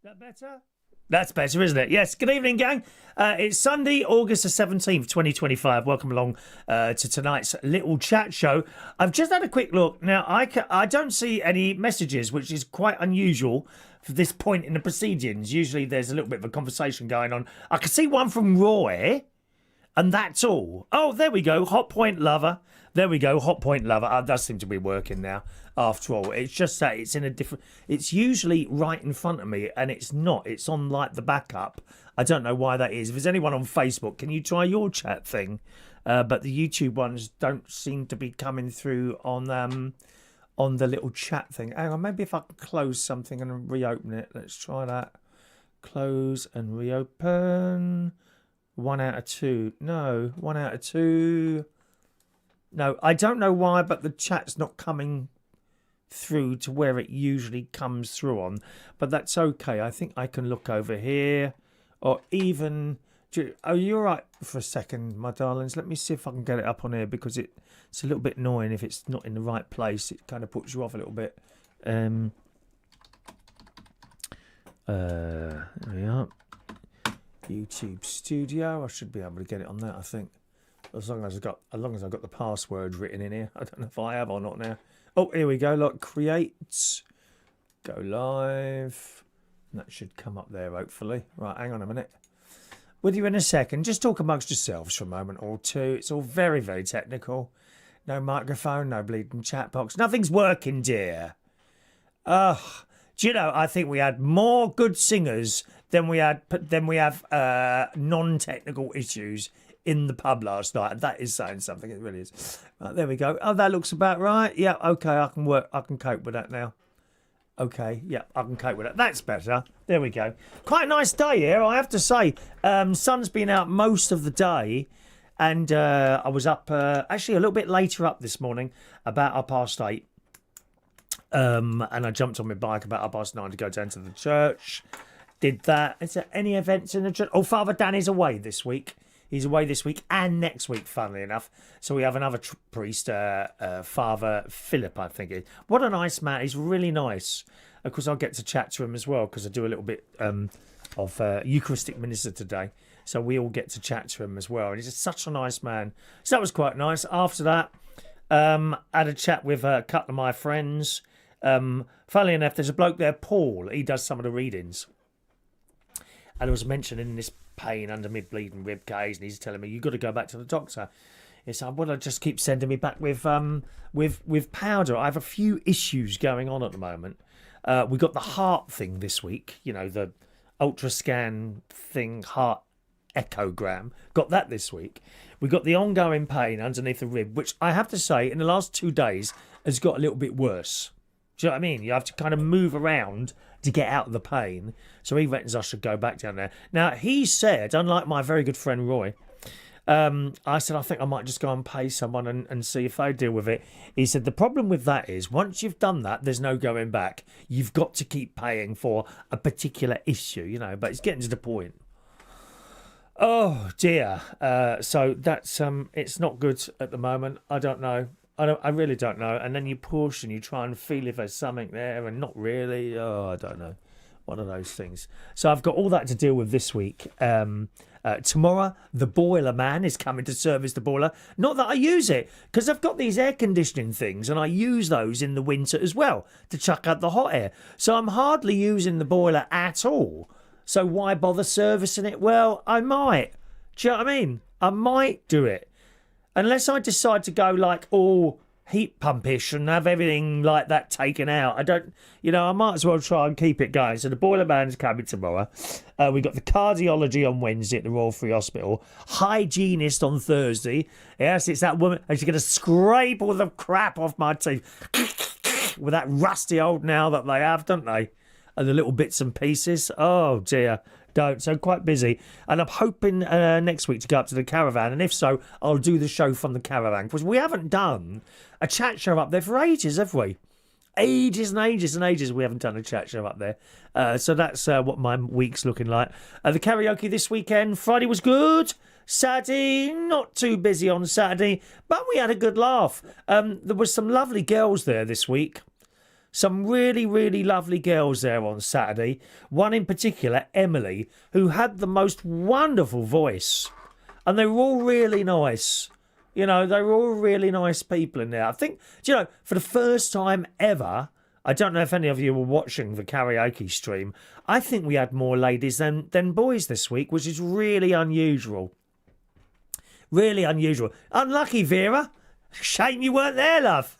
That better? That's better, isn't it? Yes. Good evening, gang. It's Sunday, August the 17th, 2025. Welcome along to tonight's little chat show. I've just had a quick look. Now, I don't see any messages, which is quite unusual for this point in the proceedings. Usually there's a little bit of a conversation going on. I can see one from Roy, and that's all. Oh, there we go. Hot Point Lover. There we go. Hot Point Lover. That does seem to be working now. After all, it's just that it's in a different. It's usually right in front of me, and it's not. It's on like the backup. I don't know why that is. If there's anyone on Facebook, can you try your chat thing? But the YouTube ones don't seem to be coming through on the little chat thing. Hang on, maybe if I can close something and reopen it. Let's try that. Close and reopen. 1 out of 2. No, 1 out of 2. No, I don't know why, but the chat's not coming through to where it usually comes through on. But that's okay. I think I can look over here. Or even... Oh, you're right for a second, my darlings. Let me see if I can get it up on here, because it's a little bit annoying if it's not in the right place. It kind of puts you off a little bit. There we are. YouTube Studio. I should be able to get it on that, I think. As long as I've got the password written in here. I don't know if I have or not now. Oh, here we go. Look, create, go live. And that should come up there, hopefully. Right, hang on a minute. With you in a second. Just talk amongst yourselves for a moment or two. It's all very, very technical. No microphone, no bleeding chat box. Nothing's working, dear. Ugh. Do you know, I think we had more good singers than we have non-technical issues in the pub last night. That is saying something. It really is. Right, there we go. Oh, that looks about right. Yeah, okay, I can cope with that now. Okay, yeah, I can cope with that. That's better. There we go. Quite a nice day here, I have to say. Sun's been out most of the day, and I was up, actually a little bit later up this morning, about 8:30. And I jumped on my bike about 9:30 to go down to the church. Did that. Is there any events in the church? Oh, Father Dan is away this week. He's away this week and next week, funnily enough. So we have another priest, Father Philip, I think. What a nice man. He's really nice. Of course, I'll get to chat to him as well, because I do a little bit of Eucharistic minister today. So we all get to chat to him as well. And he's just such a nice man. So that was quite nice. After that, had a chat with a couple of my friends. Funnily enough, there's a bloke there, Paul. He does some of the readings. And I was mentioning this pain under my bleeding rib cage, and he's telling me, you've got to go back to the doctor. He said, well, I just keep sending me back with powder. I have a few issues going on at the moment. We got the heart thing this week, you know, the ultrascan thing, heart echogram. Got that this week. We got the ongoing pain underneath the rib, which I have to say, in the last 2 days, has got a little bit worse. Do you know what I mean? You have to kind of move around to get out of the pain. So he reckons I should go back down there. Now, he said, unlike my very good friend Roy, I said, I think I might just go and pay someone and see if they deal with it. He said, the problem with that is, once you've done that, there's no going back. You've got to keep paying for a particular issue, you know, but it's getting to the point. Oh, dear. So that's, it's not good at the moment. I don't know. I really don't know. And then you push and you try and feel if there's something there, and not really. Oh, I don't know. One of those things. So I've got all that to deal with this week. Tomorrow, the boiler man is coming to service the boiler. Not that I use it, because I've got these air conditioning things, and I use those in the winter as well to chuck out the hot air. So I'm hardly using the boiler at all. So why bother servicing it? Well, I might. Do you know what I mean? I might do it. Unless I decide to go like all heat pumpish and have everything like that taken out. I don't, you know, I might as well try and keep it going. So the boiler man's coming tomorrow. We got the cardiology on Wednesday at the Royal Free Hospital. Hygienist on Thursday. Yes, it's that woman. And she's going to scrape all the crap off my teeth with that rusty old nail that they have, don't they? And the little bits and pieces. Oh, dear. Don't. So quite busy. And I'm hoping next week to go up to the caravan. And if so, I'll do the show from the caravan. Because we haven't done a chat show up there for ages, have we? Ages and ages and ages we haven't done a chat show up there. So that's what my week's looking like. The karaoke this weekend. Friday was good. Saturday, not too busy on Saturday. But we had a good laugh. There was some lovely girls there this week. Some really, really lovely girls there on Saturday. One in particular, Emily, who had the most wonderful voice. And they were all really nice. You know, they were all really nice people in there. I think, for the first time ever, I don't know if any of you were watching the karaoke stream, I think we had more ladies than boys this week, which is really unusual. Really unusual. Unlucky, Vera. Shame you weren't there, love.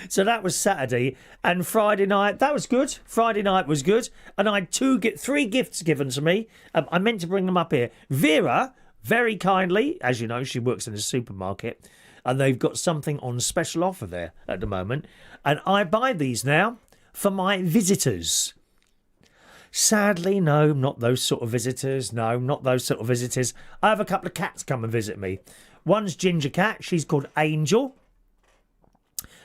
So that was Saturday, and Friday night, that was good. Friday night was good, and I had three gifts given to me. I meant to bring them up here. Vera, very kindly, as you know, she works in a supermarket, and they've got something on special offer there at the moment, and I buy these now for my visitors. Sadly, no, not those sort of visitors. No, not those sort of visitors. I have a couple of cats come and visit me. One's Ginger Cat. She's called Angel.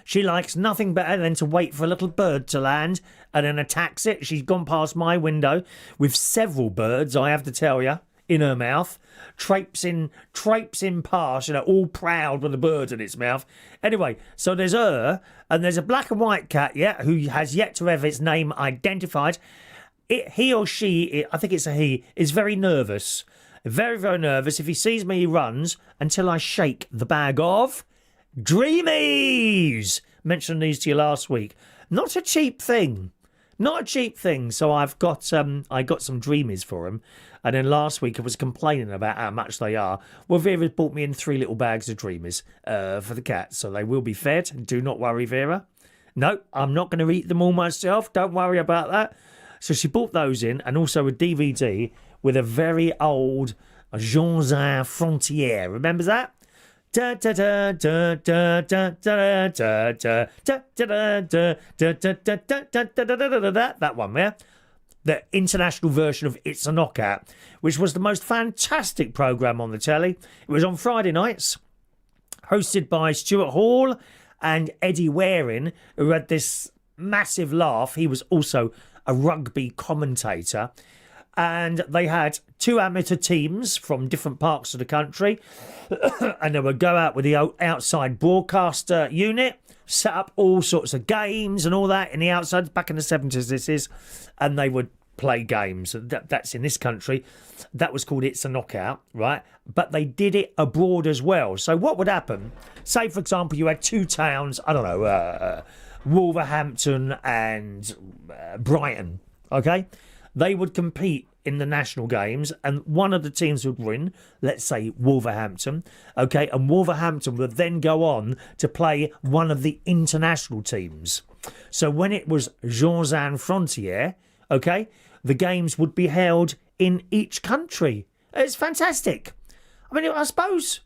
She likes nothing better than to wait for a little bird to land and then attacks it. She's gone past my window with several birds, I have to tell you, in her mouth. Traipsing past, all proud with a bird in its mouth. Anyway, so there's her, and there's a black and white cat, who has yet to have its name identified. He or she, I think it's a he, is very nervous. Very, very nervous. If he sees me, he runs until I shake the bag of Dreamies. Mentioned these to you last week. Not a cheap thing. Not a cheap thing. So I got some Dreamies for him. And then last week I was complaining about how much they are. Well, Vera bought me in 3 little bags of Dreamies for the cats. So they will be fed. Do not worry, Vera. No, I'm not going to eat them all myself. Don't worry about that. So she bought those in, and also a DVD with a very old Jean Frontier. Remember that? That one, yeah? The international version of It's a Knockout, which was the most fantastic programme on the telly. It was on Friday nights, hosted by Stuart Hall and Eddie Waring, who had this massive laugh. He was also a rugby commentator. And they had 2 amateur teams from different parts of the country. And they would go out with the outside broadcaster unit, set up all sorts of games and all that in the outside. Back in the 70s, this is. And they would play games. That's in this country. That was called It's a Knockout, right? But they did it abroad as well. So what would happen? Say, for example, you had 2 towns, I don't know, Wolverhampton and Brighton, okay? They would compete in the national games, and one of the teams would win, let's say Wolverhampton, okay, and Wolverhampton would then go on to play one of the international teams. So when it was Jean Frontier, okay, the games would be held in each country. It's fantastic. I mean, I suppose,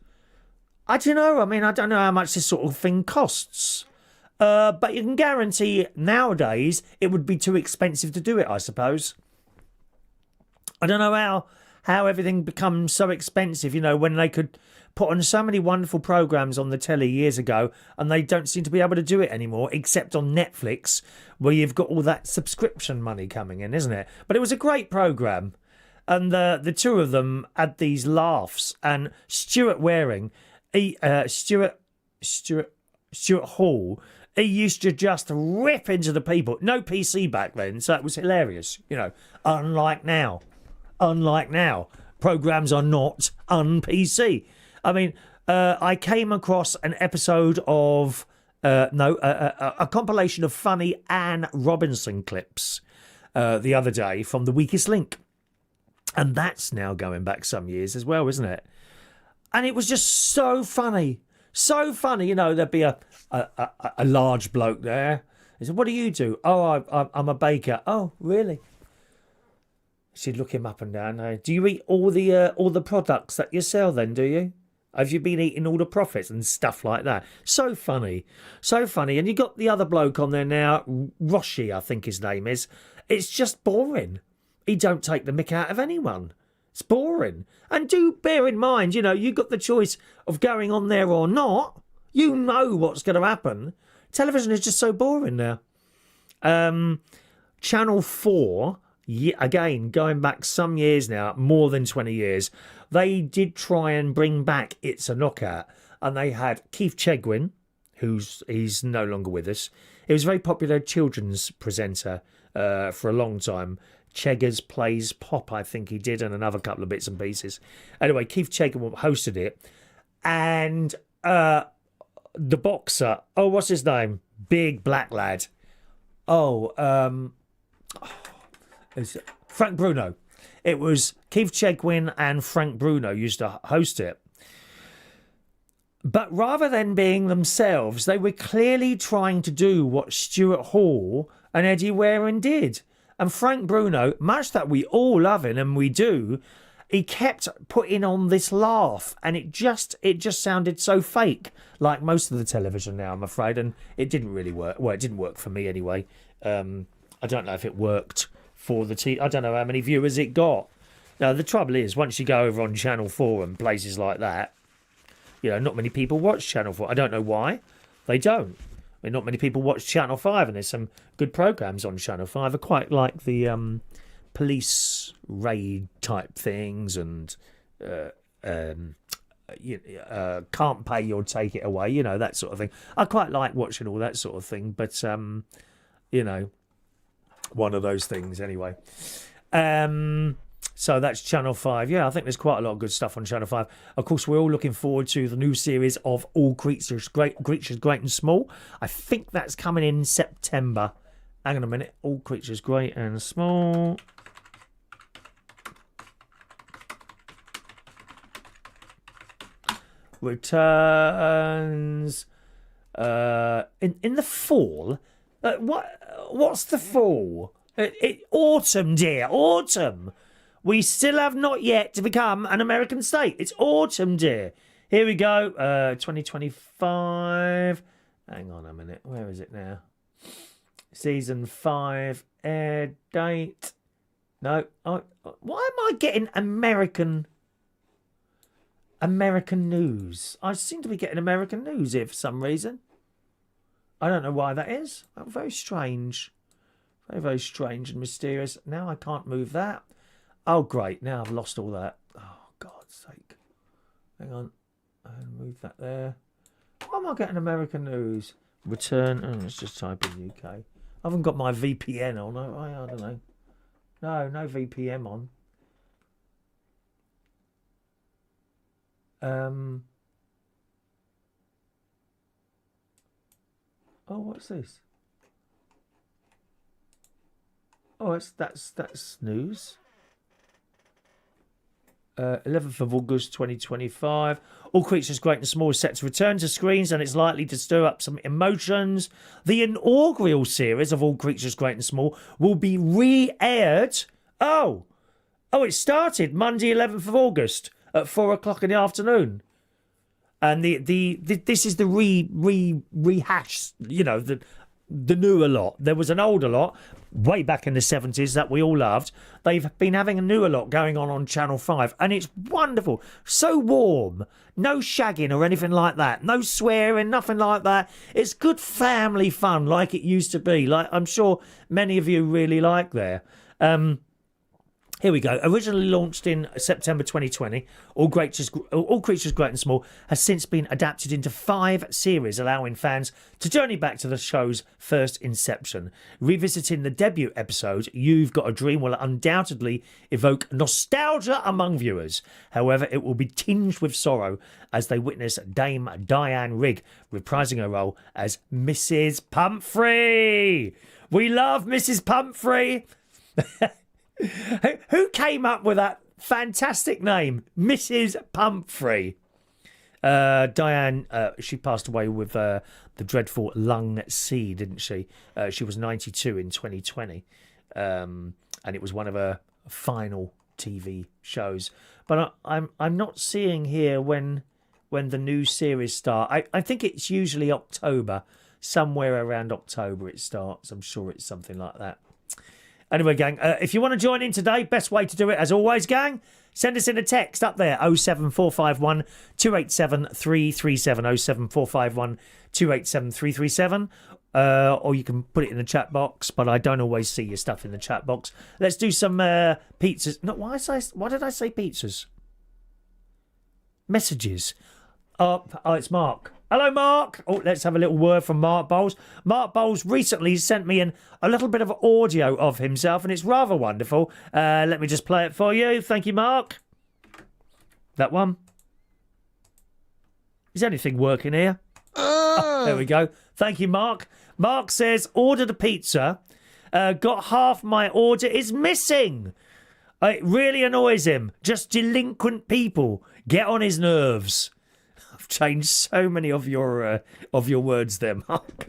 I don't know how much this sort of thing costs. But you can guarantee nowadays it would be too expensive to do it, I suppose. I don't know how everything becomes so expensive, when they could put on so many wonderful programmes on the telly years ago, and they don't seem to be able to do it anymore, except on Netflix, where you've got all that subscription money coming in, isn't it? But it was a great programme, and the 2 of them had these laughs, and Stuart Waring, Stuart Hall, he used to just rip into the people. No PC back then, so it was hilarious, unlike now. Unlike now, programmes are not un-PC. I mean, I came across an episode of, a compilation of funny Anne Robinson clips the other day from The Weakest Link. And that's now going back some years as well, isn't it? And it was just so funny. So funny, there'd be a large bloke there. He said, "What do you do?" "Oh, I'm a baker." "Oh, really?" She'd look him up and down. "Do you eat all the products that you sell then, do you? Have you been eating all the profits?" and stuff like that. So funny. So funny. And you got the other bloke on there now, Roshi, I think his name is. It's just boring. He don't take the mick out of anyone. It's boring. And do bear in mind, you got the choice of going on there or not. You know what's going to happen. Television is just so boring now. Channel 4... again, going back some years now, more than 20 years, they did try and bring back It's a Knockout. And they had Keith Chegwin, he's no longer with us. He was a very popular children's presenter for a long time. Cheggers Plays Pop, I think he did, and another couple of bits and pieces. Anyway, Keith Chegger hosted it. And the boxer, what's his name? Big black lad. It's Frank Bruno. It was Keith Chegwin and Frank Bruno used to host it. But rather than being themselves, they were clearly trying to do what Stuart Hall and Eddie Warren did. And Frank Bruno, much that we all love him and we do, he kept putting on this laugh, and it just sounded so fake, like most of the television now, I'm afraid, and it didn't really work. Well, it didn't work for me anyway. I don't know if it worked for the I don't know how many viewers it got. Now, the trouble is, once you go over on Channel 4 and places like that, not many people watch Channel 4. I don't know why. They don't. I mean, not many people watch Channel 5, and there's some good programmes on Channel 5. I quite like the police raid type things and can't pay your take it away, that sort of thing. I quite like watching all that sort of thing, but, one of those things anyway. So that's Channel 5. Yeah, I think there's quite a lot of good stuff on Channel 5. Of course, we're all looking forward to the new series of All Creatures Great and Small. I think that's coming in September. Hang on a minute. All Creatures Great and Small. Returns in the fall. What's the fall? Autumn, dear, autumn. We still have not yet to become an American state. It's autumn, dear. Here we go. 2025. Hang on a minute. Where is it now? Season 5 air date. No. Why am I getting American news? I seem to be getting American news here for some reason. I don't know why that is. Very strange. Very, very strange and mysterious. Now I can't move that. Oh, great. Now I've lost all that. Oh, God's sake. Hang on. I'll move that there. Why am I getting American news? Return. Let's just type in UK. I haven't got my VPN on. I don't know. No VPN on. What's this? That's news. 11th of August 2025. All Creatures Great and Small is set to return to screens, and it's likely to stir up some emotions. The inaugural series of All Creatures Great and Small will be re-aired. It started Monday 11th of August at 4 o'clock in the afternoon. And this is the rehash, the newer lot. There was an older lot way back in the 70s that we all loved. They've been having a newer lot going on Channel 5, and it's wonderful. So warm. No shagging or anything like that. No swearing, nothing like that. It's good family fun like it used to be. Like I'm sure many of you really like there. Here we go. Originally launched in September 2020, All Creatures Great and Small has since been adapted into 5 series, allowing fans to journey back to the show's first inception. Revisiting the debut episode, You've Got a Dream will undoubtedly evoke nostalgia among viewers. However, it will be tinged with sorrow as they witness Dame Diane Rigg reprising her role as Mrs. Pumphrey. We love Mrs. Pumphrey. Who came up with that fantastic name, Mrs. Pumphrey? Diane, she passed away with the dreadful lung C, didn't she? She was 92 in 2020, and it was one of her final TV shows. But I'm not seeing here when the new series start. I think it's usually October, somewhere around October it starts. I'm sure it's something like that. Anyway, gang, if you want to join in today, best way to do it, as always, gang, send us in a text up there, 07451 287 337, 07451 287 337, or you can put it in the chat box, but I don't always see your stuff in the chat box. Let's do some pizzas. No, why did I say pizzas? Messages. Oh, it's Mark. Hello, Mark. Oh, let's have a little word from Mark Bowles. Mark Bowles recently sent me a little bit of audio of himself, and it's rather wonderful. Let me just play it for you. Thank you, Mark. That one. Is anything working here? Oh, there we go. Thank you, Mark. Mark says, ordered a pizza. Got half my order is missing. It really annoys him. Just delinquent people get on his nerves. I've changed so many of your words there, Mark.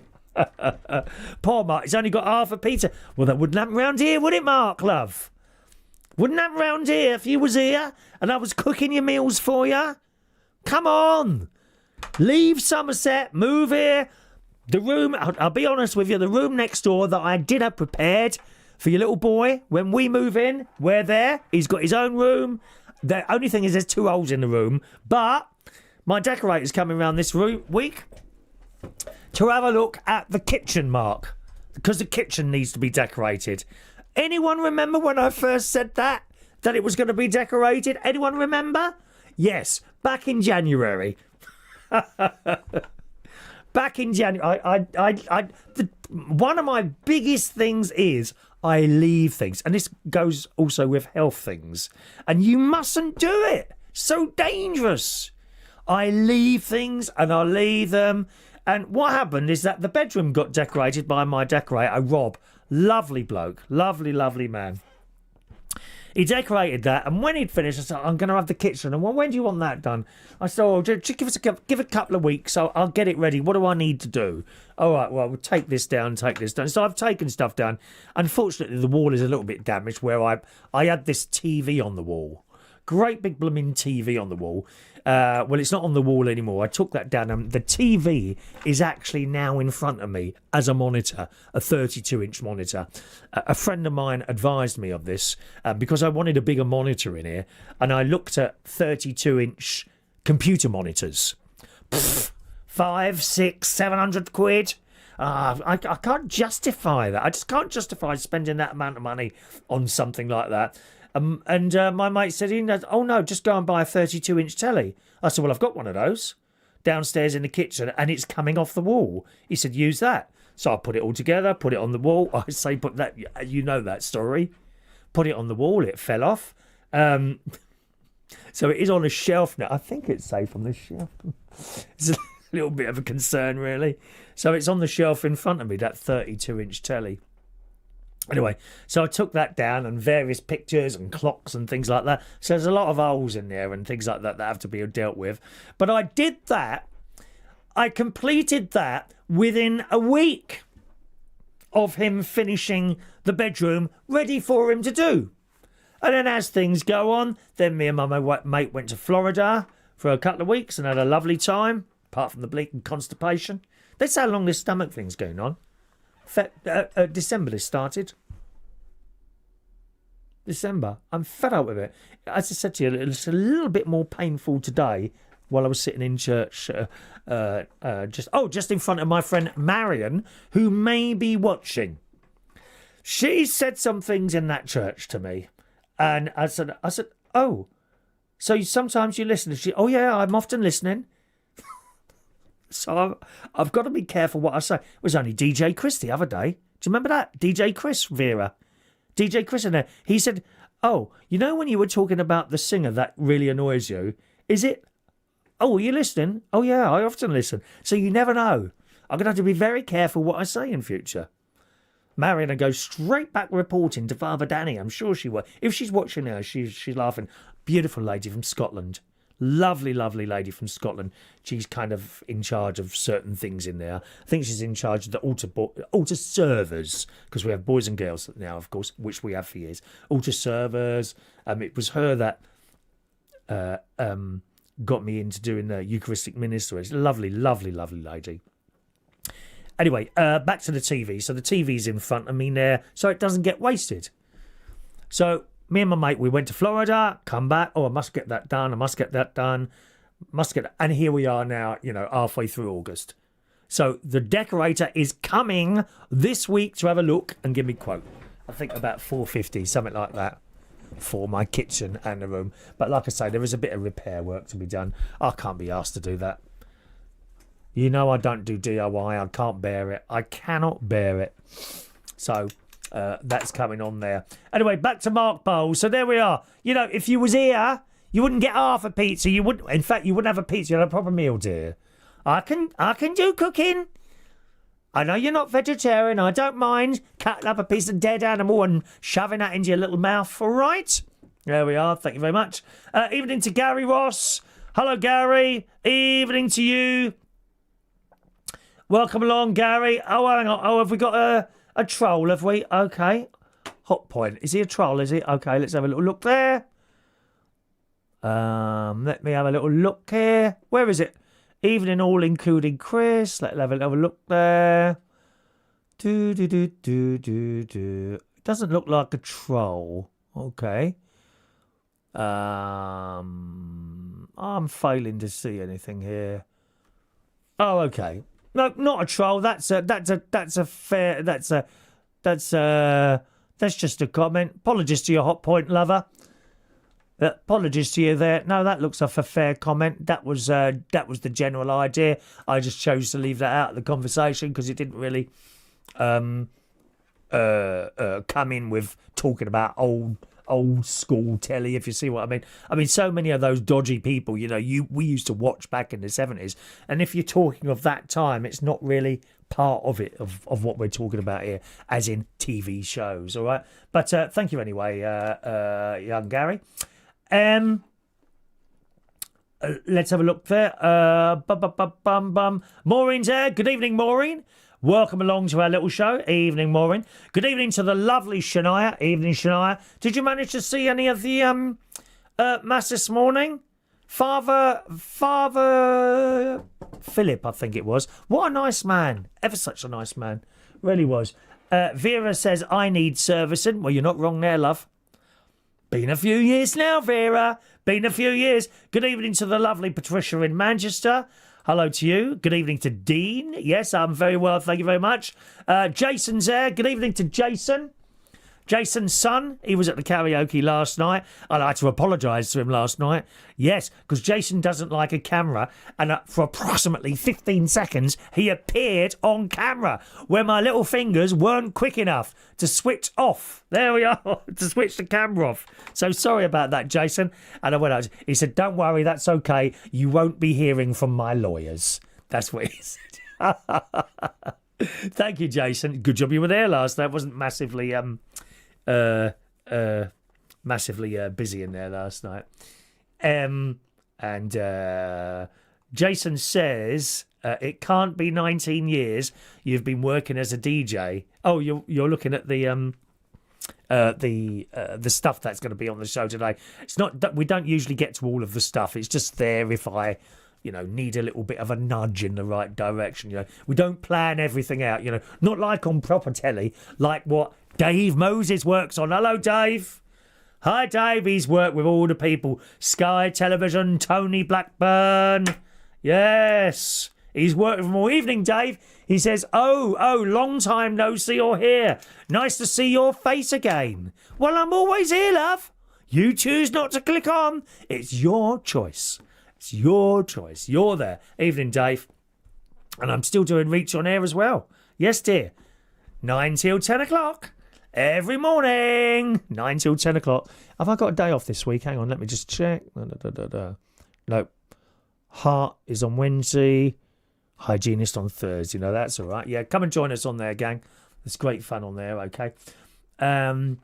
Poor Mark, he's only got half a pizza. Well, that wouldn't happen round here, would it, Mark, love? Wouldn't happen round here if you was here and I was cooking your meals for you. Come on. Leave Somerset, move here. The room, I'll be honest with you, the room next door that I did have prepared for your little boy, when we move in, we're there. He's got his own room. The only thing is there's 2 holes in the room. But my decorator's coming around this week to have a look at the kitchen, Mark, because the kitchen needs to be decorated. Anyone remember when I first said that it was going to be decorated? Anyone remember? Yes, back in January. Back in January, one of my biggest things is I leave things. And this goes also with health things. And you mustn't do it. So dangerous. I leave things and I leave them. And what happened is that the bedroom got decorated by my decorator, Rob. Lovely bloke. Lovely, lovely man. He decorated that, and when he'd finished, I said, I'm going to have the kitchen. And well, when do you want that done? I said, oh, just give it a couple of weeks, so I'll get it ready. What do I need to do? All right, well, we'll take this down, take this down. So I've taken stuff down. Unfortunately, the wall is a little bit damaged where I had this TV on the wall. Great big blooming TV on the wall. Well, it's not on the wall anymore. I took that down, and the TV is actually now in front of me as a monitor, a 32-inch monitor. A friend of mine advised me of this because I wanted a bigger monitor in here, and I looked at 32-inch computer monitors. 500, 600, 700 quid. I can't justify that. I just can't justify spending that amount of money on something like that. And my mate said, oh no, just go and buy a 32-inch telly. I said, well, I've got one of those downstairs in the kitchen and it's coming off the wall. He said, use that. So I put it all together, put it on the wall. I say, put that, you know that story. Put it on the wall, it fell off. So it is on a shelf now. I think it's safe on the shelf. It's a little bit of a concern, really. So it's on the shelf in front of me, that 32-inch telly. Anyway, so I took that down and various pictures and clocks and things like that. So there's a lot of holes in there and things like that have to be dealt with. But I did that. I completed that within a week of him finishing the bedroom ready for him to do. And then as things go on, then me and my mate went to Florida for a couple of weeks and had a lovely time, apart from the bleak constipation. That's how long this stomach thing's going on. December this started. December. I'm fed up with it. As I said to you, it's a little bit more painful today while I was sitting in church, just in front of my friend Marion, who may be watching. She said some things in that church to me, and I said, oh, so sometimes you listen. And she, oh yeah, I'm often listening. So I've got to be careful what I say. It was only DJ Chris the other day. Do you remember that? DJ Chris, Vera. DJ Chris in there. He said, oh, you know when you were talking about the singer that really annoys you? Is it? Oh, are you listening? Oh, yeah, I often listen. So you never know. I'm going to have to be very careful what I say in future. Marion will go straight back reporting to Father Danny. I'm sure she will. If she's watching now, she's laughing. Beautiful lady from Scotland. Lovely, lovely lady from Scotland. She's kind of in charge of certain things in there. I think she's in charge of the altar servers, because we have boys and girls now, of course, which we have for years. Altar servers. It was her that got me into doing the Eucharistic ministry. It's a lovely, lovely, lovely lady. Anyway, back to the TV. So the TV's in front of me there, so it doesn't get wasted. So me and my mate, we went to Florida, come back. Oh, I must get that done. And here we are now, halfway through August. So the decorator is coming this week to have a look and give me a quote. I think about $450, something like that, for my kitchen and the room. But like I say, there is a bit of repair work to be done. I can't be asked to do that. You know I don't do DIY. I can't bear it. I cannot bear it. So that's coming on there. Anyway, back to Mark Bowles. So there we are. You know, if you was here, you wouldn't get half a pizza. You wouldn't. In fact, you wouldn't have a pizza. You'd have a proper meal, dear. I can do cooking. I know you're not vegetarian. I don't mind cutting up a piece of dead animal and shoving that into your little mouth. All right. There we are. Thank you very much. Evening to Gary Ross. Hello, Gary. Evening to you. Welcome along, Gary. Oh, hang on. Oh, have we got a troll, have we? Okay. Hot point. Is he a troll, is he? Okay, let's have a little look there. Let me have a little look here. Where is it? Evening all, including Chris. Let's have a little look there. Doesn't look like a troll. Okay. I'm failing to see anything here. Oh, okay. No, not a troll. That's just a comment. Apologies to your hot point lover. Apologies to you there. No, that looks like a fair comment. That was the general idea. I just chose to leave that out of the conversation because it didn't really come in with talking about old school telly, if you see what I mean. I mean, so many of those dodgy people, you know, we used to watch back in the 70s, and if you're talking of that time, it's not really part of it, of what we're talking about here, as in TV shows, all right? But thank you anyway, young Gary. Let's have a look there. Maureen's there. Good evening, Maureen. Welcome along to our little show. Evening, Maureen. Good evening to the lovely Shania. Evening, Shania. Did you manage to see any of the mass this morning? Father Philip, I think it was. What a nice man. Ever such a nice man. Really was. Vera says, I need servicing. Well, you're not wrong there, love. Been a few years now, Vera. Been a few years. Good evening to the lovely Patricia in Manchester. Hello to you. Good evening to Dean. Yes, I'm very well. Thank you very much. Jason's there. Good evening to Jason. Jason's son, he was at the karaoke last night. I had to apologise to him last night. Yes, because Jason doesn't like a camera. And for approximately 15 seconds, he appeared on camera where my little fingers weren't quick enough to switch off. There we are, to switch the camera off. So sorry about that, Jason. And I went out. He said, don't worry, that's okay. You won't be hearing from my lawyers. That's what he said. Thank you, Jason. Good job you were there last night. It wasn't massively... massively busy in there last night. And Jason says it can't be 19 years you've been working as a DJ. Oh, you're looking at the stuff that's going to be on the show today. It's not that we don't usually get to all of the stuff. It's just there if I need a little bit of a nudge in the right direction. We don't plan everything out. Not like on proper telly, like what Dave Moses works on. Hello, Dave. Hi, Dave. He's worked with all the people. Sky Television, Tony Blackburn. Yes. He's worked with them all. Evening, Dave. He says, oh, long time no see or hear. Nice to see your face again. Well, I'm always here, love. You choose not to click on. It's your choice. It's your choice. You're there. Evening, Dave. And I'm still doing Reach on Air as well. Yes, dear. 9 till 10 o'clock. Every morning. 9 till 10 o'clock. Have I got a day off this week? Hang on, let me just check. Nope. Heart is on Wednesday. Hygienist on Thursday. No, that's all right. Yeah, come and join us on there, gang. It's great fun on there, okay? He's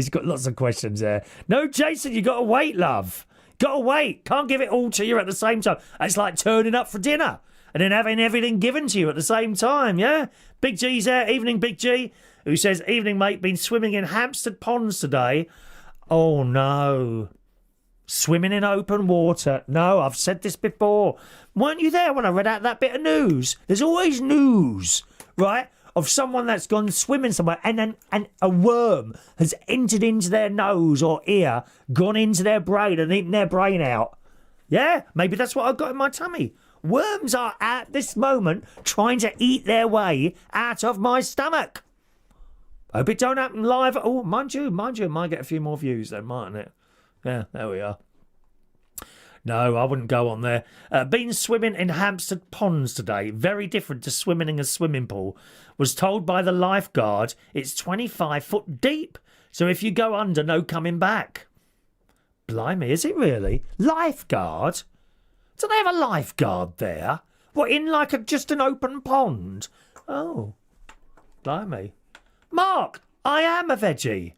got lots of questions there. No, Jason, you got to wait, love. Got to wait. Can't give it all to you at the same time. It's like turning up for dinner and then having everything given to you at the same time, yeah? Big G's there. Evening, Big G, who says, evening, mate. Been swimming in Hampstead Ponds today. Oh, no. Swimming in open water. No, I've said this before. Weren't you there when I read out that bit of news? There's always news, right, of someone that's gone swimming somewhere and a worm has entered into their nose or ear, gone into their brain and eaten their brain out. Yeah, maybe that's what I've got in my tummy. Worms are at this moment trying to eat their way out of my stomach. Hope it don't happen live. Oh, mind you, it might get a few more views then, mightn't it? Yeah, there we are. No, I wouldn't go on there. Been swimming in Hampstead Ponds today. Very different to swimming in a swimming pool. Was told by the lifeguard it's 25 foot deep. So if you go under, no coming back. Blimey, is it really? Lifeguard? Do they have a lifeguard there? What, in like just an open pond? Oh, blimey. Mark, I am a veggie.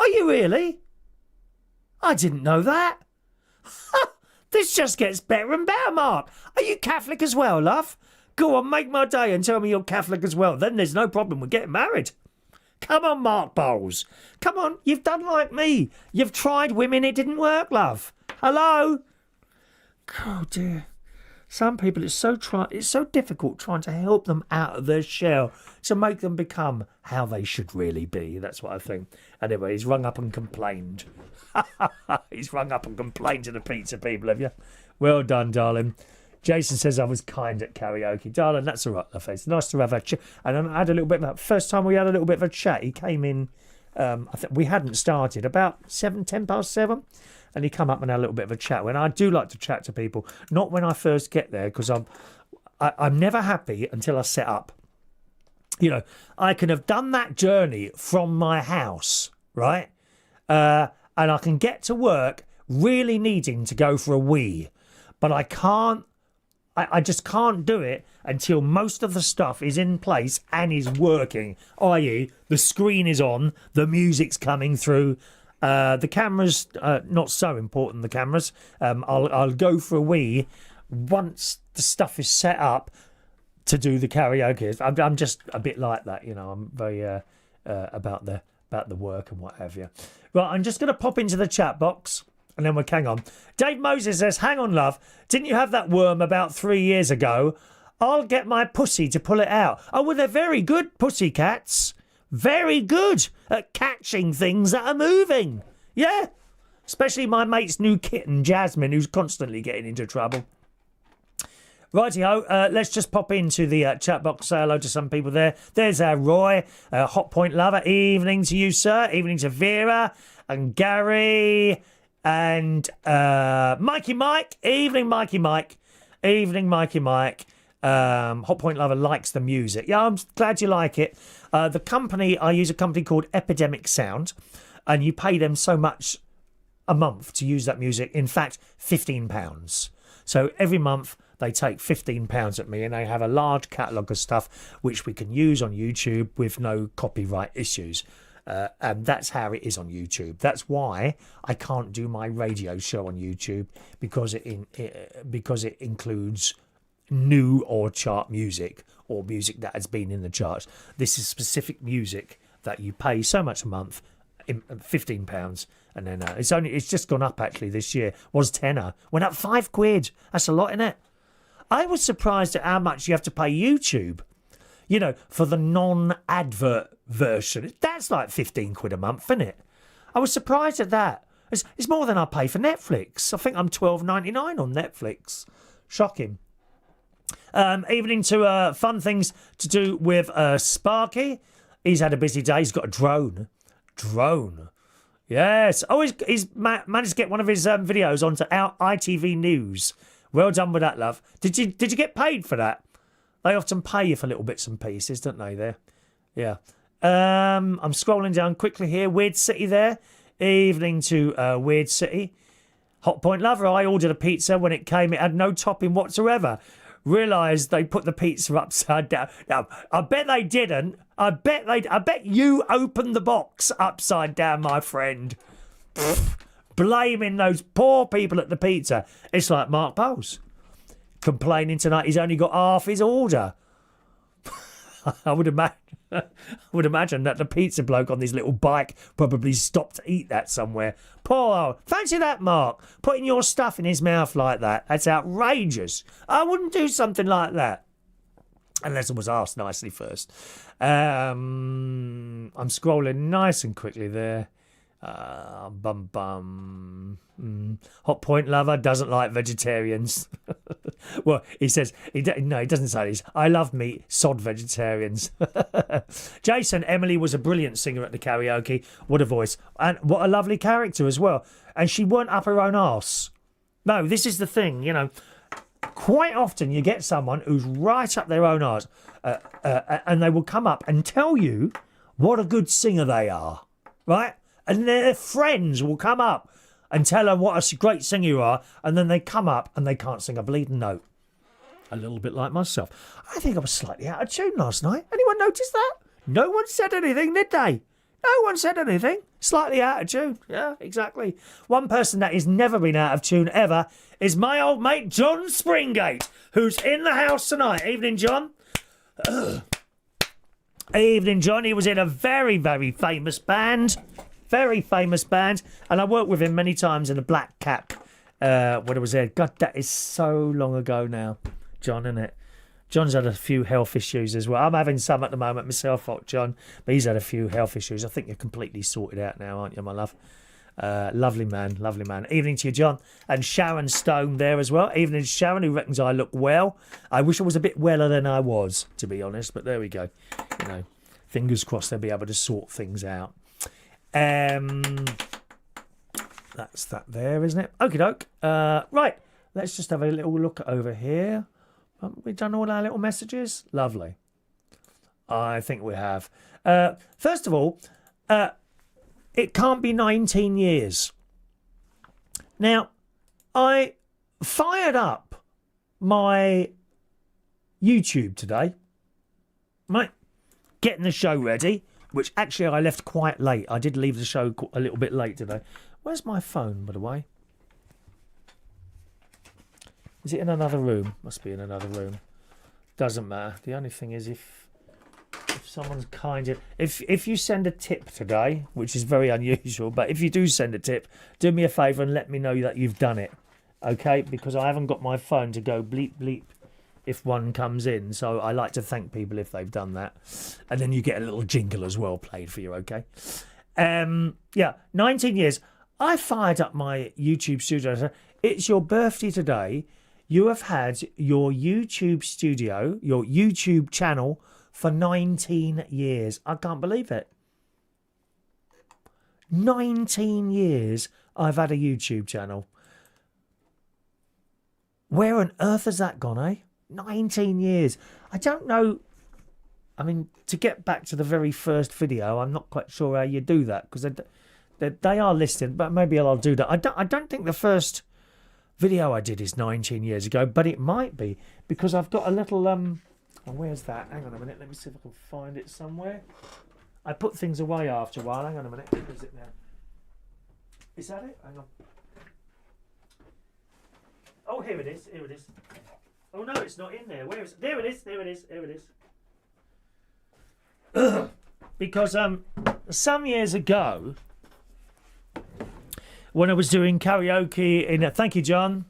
Are you really? I didn't know that. This just gets better and better, Mark. Are you Catholic as well, love? Go on, make my day and tell me you're Catholic as well. Then there's no problem with getting married. Come on, Mark Bowles. Come on, you've done like me. You've tried women, it didn't work, love. Hello? Oh, dear. Some people, it's so difficult trying to help them out of their shell to make them become how they should really be. That's what I think. Anyway, he's rung up and complained. He's rung up and complained to the pizza people, have you? Well done, darling. Jason says I was kind at karaoke. Darling, that's all right, love. It's nice to have a chat. And I had a little bit of a... First time we had a little bit of a chat, he came in... I think we hadn't started, about 10 past 7. And he come up and had a little bit of a chat. When I do like to chat to people, not when I first get there, because I'm never happy until I set up. You know, I can have done that journey from my house, right? And I can get to work really needing to go for a wee. But I can't, I just can't do it until most of the stuff is in place and is working. I.e., the screen is on, the music's coming through. The cameras, not so important, the cameras. I'll go for a wee once the stuff is set up to do the karaoke. I'm just a bit like that, you know. I'm very about the work and what have you. Right, I'm just going to pop into the chat box and then we'll hang on. Dave Moses says, hang on, love. Didn't you have that worm about 3 years ago? I'll get my pussy to pull it out. Oh, well, they're very good, pussycats. Very good at catching things that are moving. Yeah. Especially my mate's new kitten, Jasmine, who's constantly getting into trouble. Righty-ho, let's just pop into the chat box, say hello to some people there. There's Roy, Hot Point Lover. Evening to you, sir. Evening to Vera and Gary and Mikey Mike. Evening, Mikey Mike. Evening, Mikey Mike. Hot Point Lover likes the music. Yeah, I'm glad you like it. The company, I use a company called Epidemic Sound, and you pay them so much a month to use that music. In fact, £15. So every month they take £15 at me, and they have a large catalogue of stuff which we can use on YouTube with no copyright issues. And that's how it is on YouTube. That's why I can't do my radio show on YouTube, because it includes new or chart music or music that has been in the charts. This is specific music that you pay so much a month, £15, and then it's just gone up actually this year. Was tenner, went up £5. That's a lot, isn't it? I was surprised at how much you have to pay YouTube. You know, for the non-advert version, that's like £15 a month, isn't it? I was surprised at that. It's more than I pay for Netflix. I think I'm $12.99 on Netflix. Shocking. Evening to fun things to do with Sparky. He's had a busy day. He's got a drone. Yes. Oh, he's managed to get one of his videos onto our ITV News. Well done with that, love. Did you get paid for that? They often pay you for little bits and pieces, don't they, there? Yeah. I'm scrolling down quickly here. Weird City there. Evening to Weird City. Hot Point Lover. I ordered a pizza. When it came, it had no topping whatsoever. Realised they put the pizza upside down. Now, I bet they didn't. I bet you opened the box upside down, my friend. Pfft, blaming those poor people at the pizza. It's like Mark Bowles complaining tonight he's only got half his order. I would imagine that the pizza bloke on this little bike probably stopped to eat that somewhere. Poor, fancy that, Mark, putting your stuff in his mouth like that. That's outrageous. I wouldn't do something like that unless I was asked nicely first. I'm scrolling nice and quickly there. Hot Point Lover doesn't like vegetarians. Well, he says, no, he doesn't say this. I love meat, sod vegetarians. Jason, Emily was a brilliant singer at the karaoke. What a voice. And what a lovely character as well. And she weren't up her own arse. No, this is the thing, you know. Quite often you get someone who's right up their own arse and they will come up and tell you what a good singer they are, right? And their friends will come up and tell them what a great singer you are, and then they come up and they can't sing a bleeding note. A little bit like myself. I think I was slightly out of tune last night. Anyone notice that? No one said anything, did they? No one said anything. Slightly out of tune. Yeah, exactly. One person that has never been out of tune ever is my old mate John Springate, who's in the house tonight. Evening, John. Evening, John. He was in a very, very famous band. Very famous band. And I worked with him many times in a Black Cap when I was there. God, that is so long ago now, John, isn't it? John's had a few health issues as well. I'm having some at the moment myself, John, but he's had a few health issues. I think you're completely sorted out now, aren't you, my love? Lovely man, lovely man. Evening to you, John. And Sharon Stone there as well. Evening to Sharon, who reckons I look well. I wish I was a bit weller than I was, to be honest, but there we go. You know, fingers crossed they'll be able to sort things out. That's that there, isn't it? Okie doke. Right, let's just have a little look over here. Haven't we done all our little messages? Lovely. I think we have. First of all, it can't be 19 years. Now, I fired up my YouTube today. Right, getting the show ready, which actually I left quite late. I did leave the show a little bit late today. Where's my phone, by the way? Is it in another room? Must be in another room. Doesn't matter. The only thing is if someone's kind of... If you send a tip today, which is very unusual, but if you do send a tip, do me a favour and let me know that you've done it. Okay? Because I haven't got my phone to go bleep bleep if one comes in. So I like to thank people if they've done that. And then you get a little jingle as well played for you, okay? Yeah, 19 years. I fired up my YouTube studio. It's your birthday today. You have had your YouTube studio, your YouTube channel for 19 years. I can't believe it. 19 years I've had a YouTube channel. Where on earth has that gone, eh? 19 years. I don't know. I mean, to get back to the very first video, I'm not quite sure how you do that because they are listed, but maybe I'll do that. I don't think the first video I did is 19 years ago, but it might be because I've got a little oh, where's that? Hang on a minute, let me see if I can find it somewhere. I put things away after a while. Hang on a minute, where is it now? Is that it? Hang on. Oh, here it is, here it is. Oh no, it's not in there. Where is it? There it is, there it is, there it is. Because some years ago, when I was doing karaoke in... thank you, John.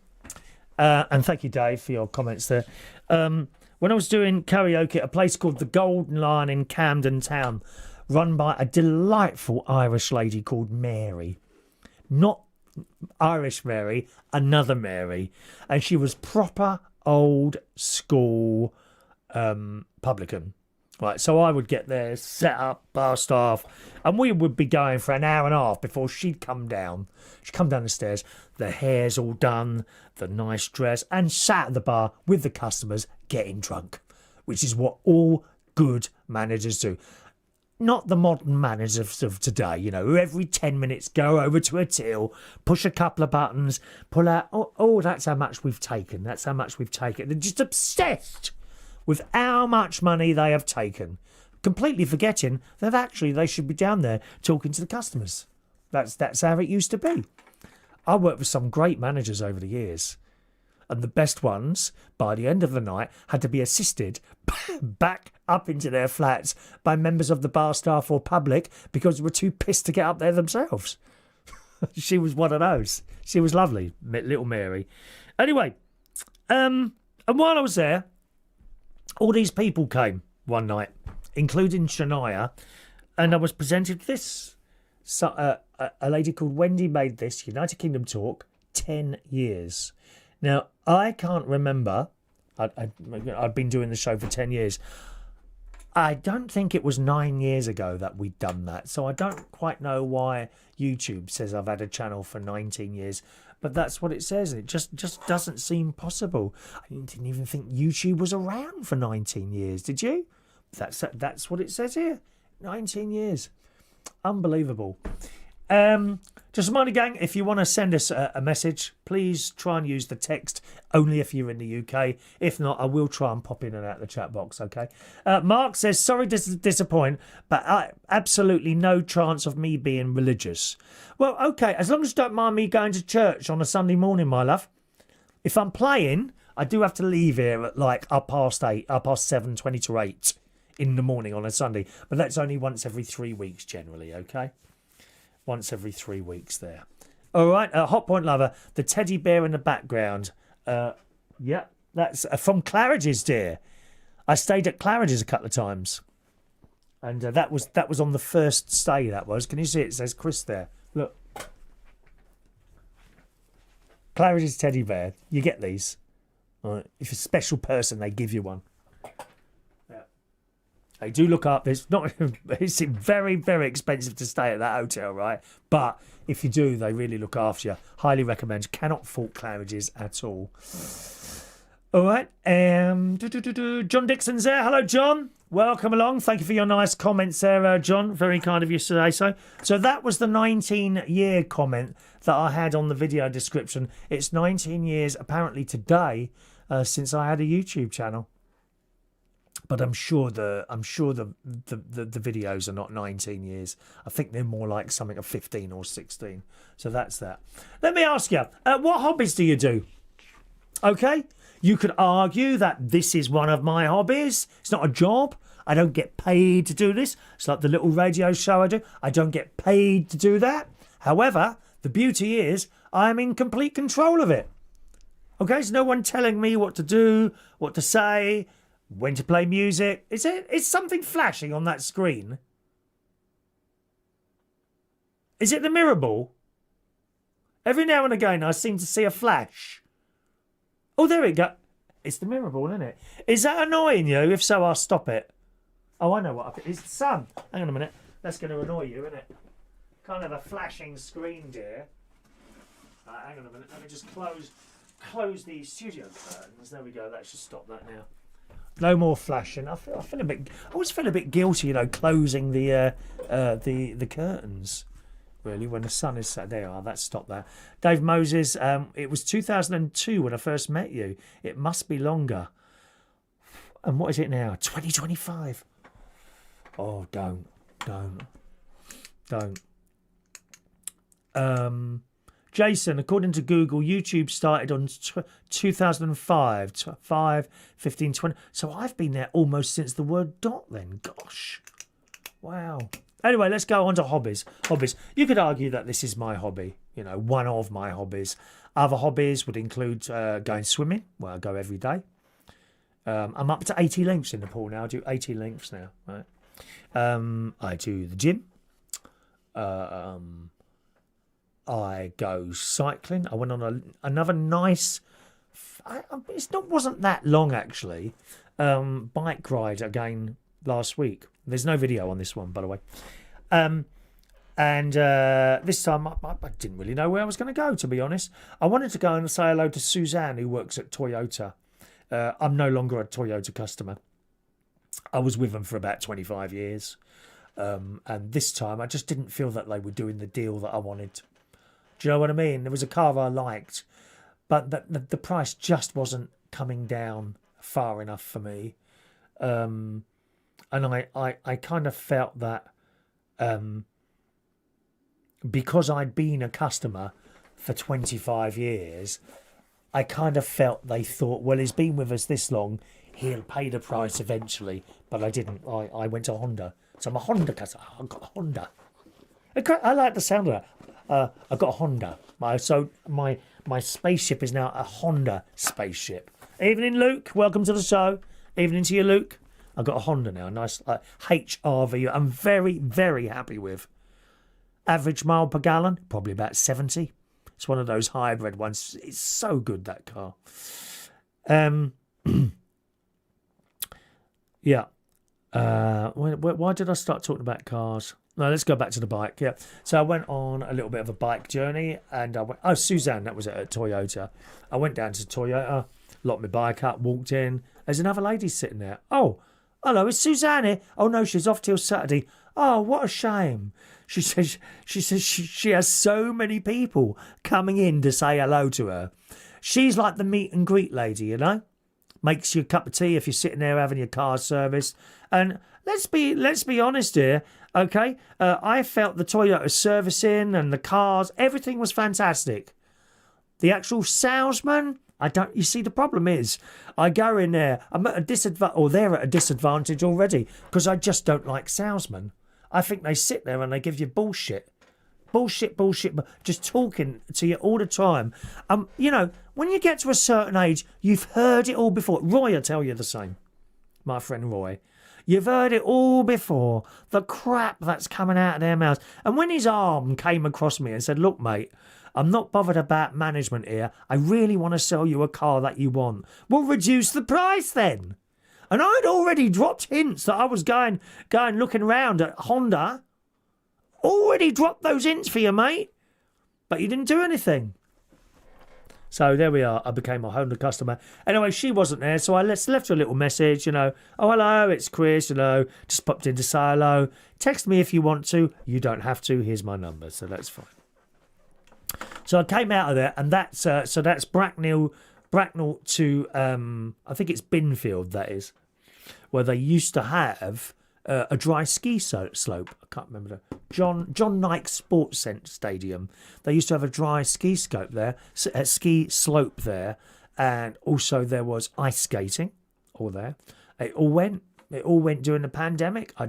And thank you, Dave, for your comments there. When I was doing karaoke at a place called the Golden Lion in Camden Town, run by a delightful Irish lady called Mary. Not Irish Mary, another Mary. And she was proper old school publican. Right, so I would get there, set up, bar staff, and we would be going for an hour and a half before she'd come down. She'd come down the stairs, the hair's all done, the nice dress, and sat at the bar with the customers getting drunk, which is what all good managers do. Not the modern managers of today, you know, who every 10 minutes go over to a till, push a couple of buttons, pull out, oh, that's how much we've taken, that's how much we've taken. They're just obsessed with how much money they have taken, completely forgetting that actually they should be down there talking to the customers. That's how it used to be. I worked with some great managers over the years, and the best ones, by the end of the night, had to be assisted back up into their flats by members of the bar staff or public because they were too pissed to get up there themselves. She was one of those. She was lovely, little Mary. Anyway, and while I was there, all these people came one night, including Shania, and I was presented this. So, a lady called Wendy made this United Kingdom talk 10 years. Now, I can't remember. I've been doing the show for 10 years. I don't think it was 9 years ago that we'd done that. So I don't quite know why YouTube says I've had a channel for 19 years. But that's what it says. It just doesn't seem possible. I didn't even think YouTube was around for 19 years. Did you? That's what it says here. 19 years. Unbelievable. Just a reminder, gang, if you want to send us a message, please try and use the text only if you're in the UK. If not, I will try and pop in and out the chat box, okay? Mark says, sorry to disappoint, but absolutely no chance of me being religious. Well, okay, as long as you don't mind me going to church on a Sunday morning, my love. If I'm playing, I do have to leave here at like 7:20 to 8 in the morning on a Sunday. But that's only once every 3 weeks generally, okay? Once every 3 weeks there. All right, Hot Point Lover, the teddy bear in the background. Yeah, that's from Claridge's, dear. I stayed at Claridge's a couple of times. And that was on the first stay, that was. Can you see it? It says Chris there. Look. Claridge's teddy bear. You get these. All right. If you're a special person, they give you one. They do look up. It's very, very expensive to stay at that hotel, right? But if you do, they really look after you. Highly recommend. Cannot fault Claridge's at all. All right. John Dixon's there. Hello, John. Welcome along. Thank you for your nice comments there, John. Very kind of you to say so. So that was the 19-year comment that I had on the video description. It's 19 years, apparently today, since I had a YouTube channel. But I'm sure the videos are not 19 years. I think they're more like something of 15 or 16. So that's that. Let me ask you, what hobbies do you do? Okay, you could argue that this is one of my hobbies. It's not a job. I don't get paid to do this. It's like the little radio show I do. I don't get paid to do that. However, the beauty is I'm in complete control of it. Okay, there's no one telling me what to do, what to say, when to play music. Is something flashing on that screen? Is it the mirror ball? Every now and again I seem to see a flash. Oh, there it go. It's the mirror ball, isn't it? Is that annoying you? If so, I'll stop it. Oh, I know what. It's the sun. Hang on a minute. That's going to annoy you, isn't it? Kind of a flashing screen, dear. Right, hang on a minute. Let me just close the studio curtains. There we go. That should stop that now. No more flashing. I always feel a bit guilty, closing the curtains. Really, when the sun is set. There you are. That stopped that. Dave Moses. It was 2002 when I first met you. It must be longer. And what is it now? 2025. Oh, don't. Jason, according to Google, YouTube started on 2005, 15, 20. So I've been there almost since the word dot then. Gosh. Wow. Anyway, let's go on to hobbies. You could argue that this is my hobby, one of my hobbies. Other hobbies would include going swimming, where I go every day. I'm up to 80 lengths in the pool now. I do 80 lengths now. Right? I do the gym. I go cycling. I went on another nice. Wasn't that long actually. Bike ride again last week. There's no video on this one, by the way. And this time I didn't really know where I was going to go, to be honest. I wanted to go and say hello to Suzanne, who works at Toyota. I'm no longer a Toyota customer. I was with them for about 25 years. And this time I just didn't feel that they were doing the deal that I wanted. Do you know what I mean? There was a car I liked, but the price just wasn't coming down far enough for me. And I kind of felt that because I'd been a customer for 25 years, I kind of felt they thought, well, he's been with us this long, he'll pay the price eventually. But I didn't. I went to Honda. So I'm a Honda customer. I've got a Honda. I like the sound of that. I've got a Honda. My spaceship is now a Honda spaceship. Evening, Luke. Welcome to the show. Evening to you, Luke. I've got a Honda now. A nice HRV. I'm very, very happy with. Average mile per gallon, probably about 70. It's one of those hybrid ones. It's so good, that car. Yeah. Why did I start talking about cars? No, let's go back to the bike. Yeah. So I went on a little bit of a bike journey, and I went. Oh, Suzanne, that was at Toyota. I went down to Toyota, locked my bike up, walked in. There's another lady sitting there. Oh, hello, is Suzanne here? Oh no, she's off till Saturday. Oh, what a shame. She says she has so many people coming in to say hello to her. She's like the meet and greet lady, you know. Makes you a cup of tea if you're sitting there having your car serviced. And let's be honest here, okay? I felt the Toyota servicing and the cars, everything was fantastic. The actual salesman, you see, the problem is, I go in there, I'm at a disadvantage, or they're at a disadvantage already, because I just don't like salesmen. I think they sit there and they give you bullshit. Bullshit, just talking to you all the time. You know, when you get to a certain age, you've heard it all before. Roy will tell you the same. My friend Roy. You've heard it all before. The crap that's coming out of their mouths. And when his arm came across me and said, look, mate, I'm not bothered about management here. I really want to sell you a car that you want. We'll reduce the price then. And I'd already dropped hints that I was going looking around at Honda. Already dropped those hints for you, mate. But you didn't do anything. So there we are. I became a Honda customer. Anyway, she wasn't there, so I left her a little message, you know. Oh, hello, it's Chris, you know. Just popped in to say hello. Text me if you want to. You don't have to. Here's my number, so that's fine. So I came out of there, and that's Bracknell to I think it's Binfield, that is, where they used to have a dry ski slope. I can't remember John Nike Sports Stadium. They used to have a dry ski slope there, and also there was ice skating all there. It all went during the pandemic. I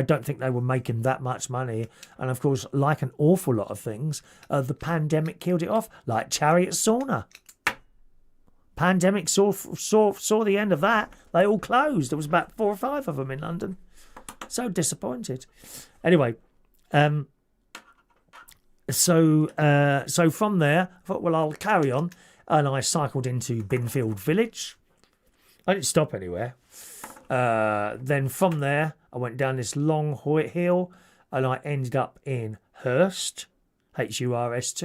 don't think they were making that much money, and of course, like an awful lot of things, the pandemic killed it off. Like Chariot Sauna. Pandemic saw the end of that. They all closed. There was about 4 or 5 of them in London. So disappointed. Anyway, so from there, I thought, well, I'll carry on, and I cycled into Binfield Village. I didn't stop anywhere. Then from there, I went down this long hill, and I ended up in Hurst, Hurst.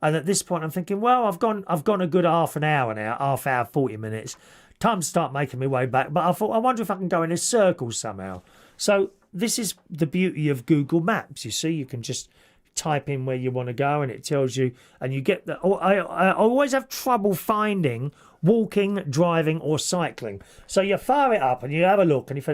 And at this point, I'm thinking, well, I've gone a good half hour, 40 minutes. Time to start making my way back. But I thought, I wonder if I can go in a circle somehow. So this is the beauty of Google Maps. You see, you can just type in where you want to go, and it tells you. And you get the. I always have trouble finding walking, driving, or cycling. So you fire it up and you have a look, and if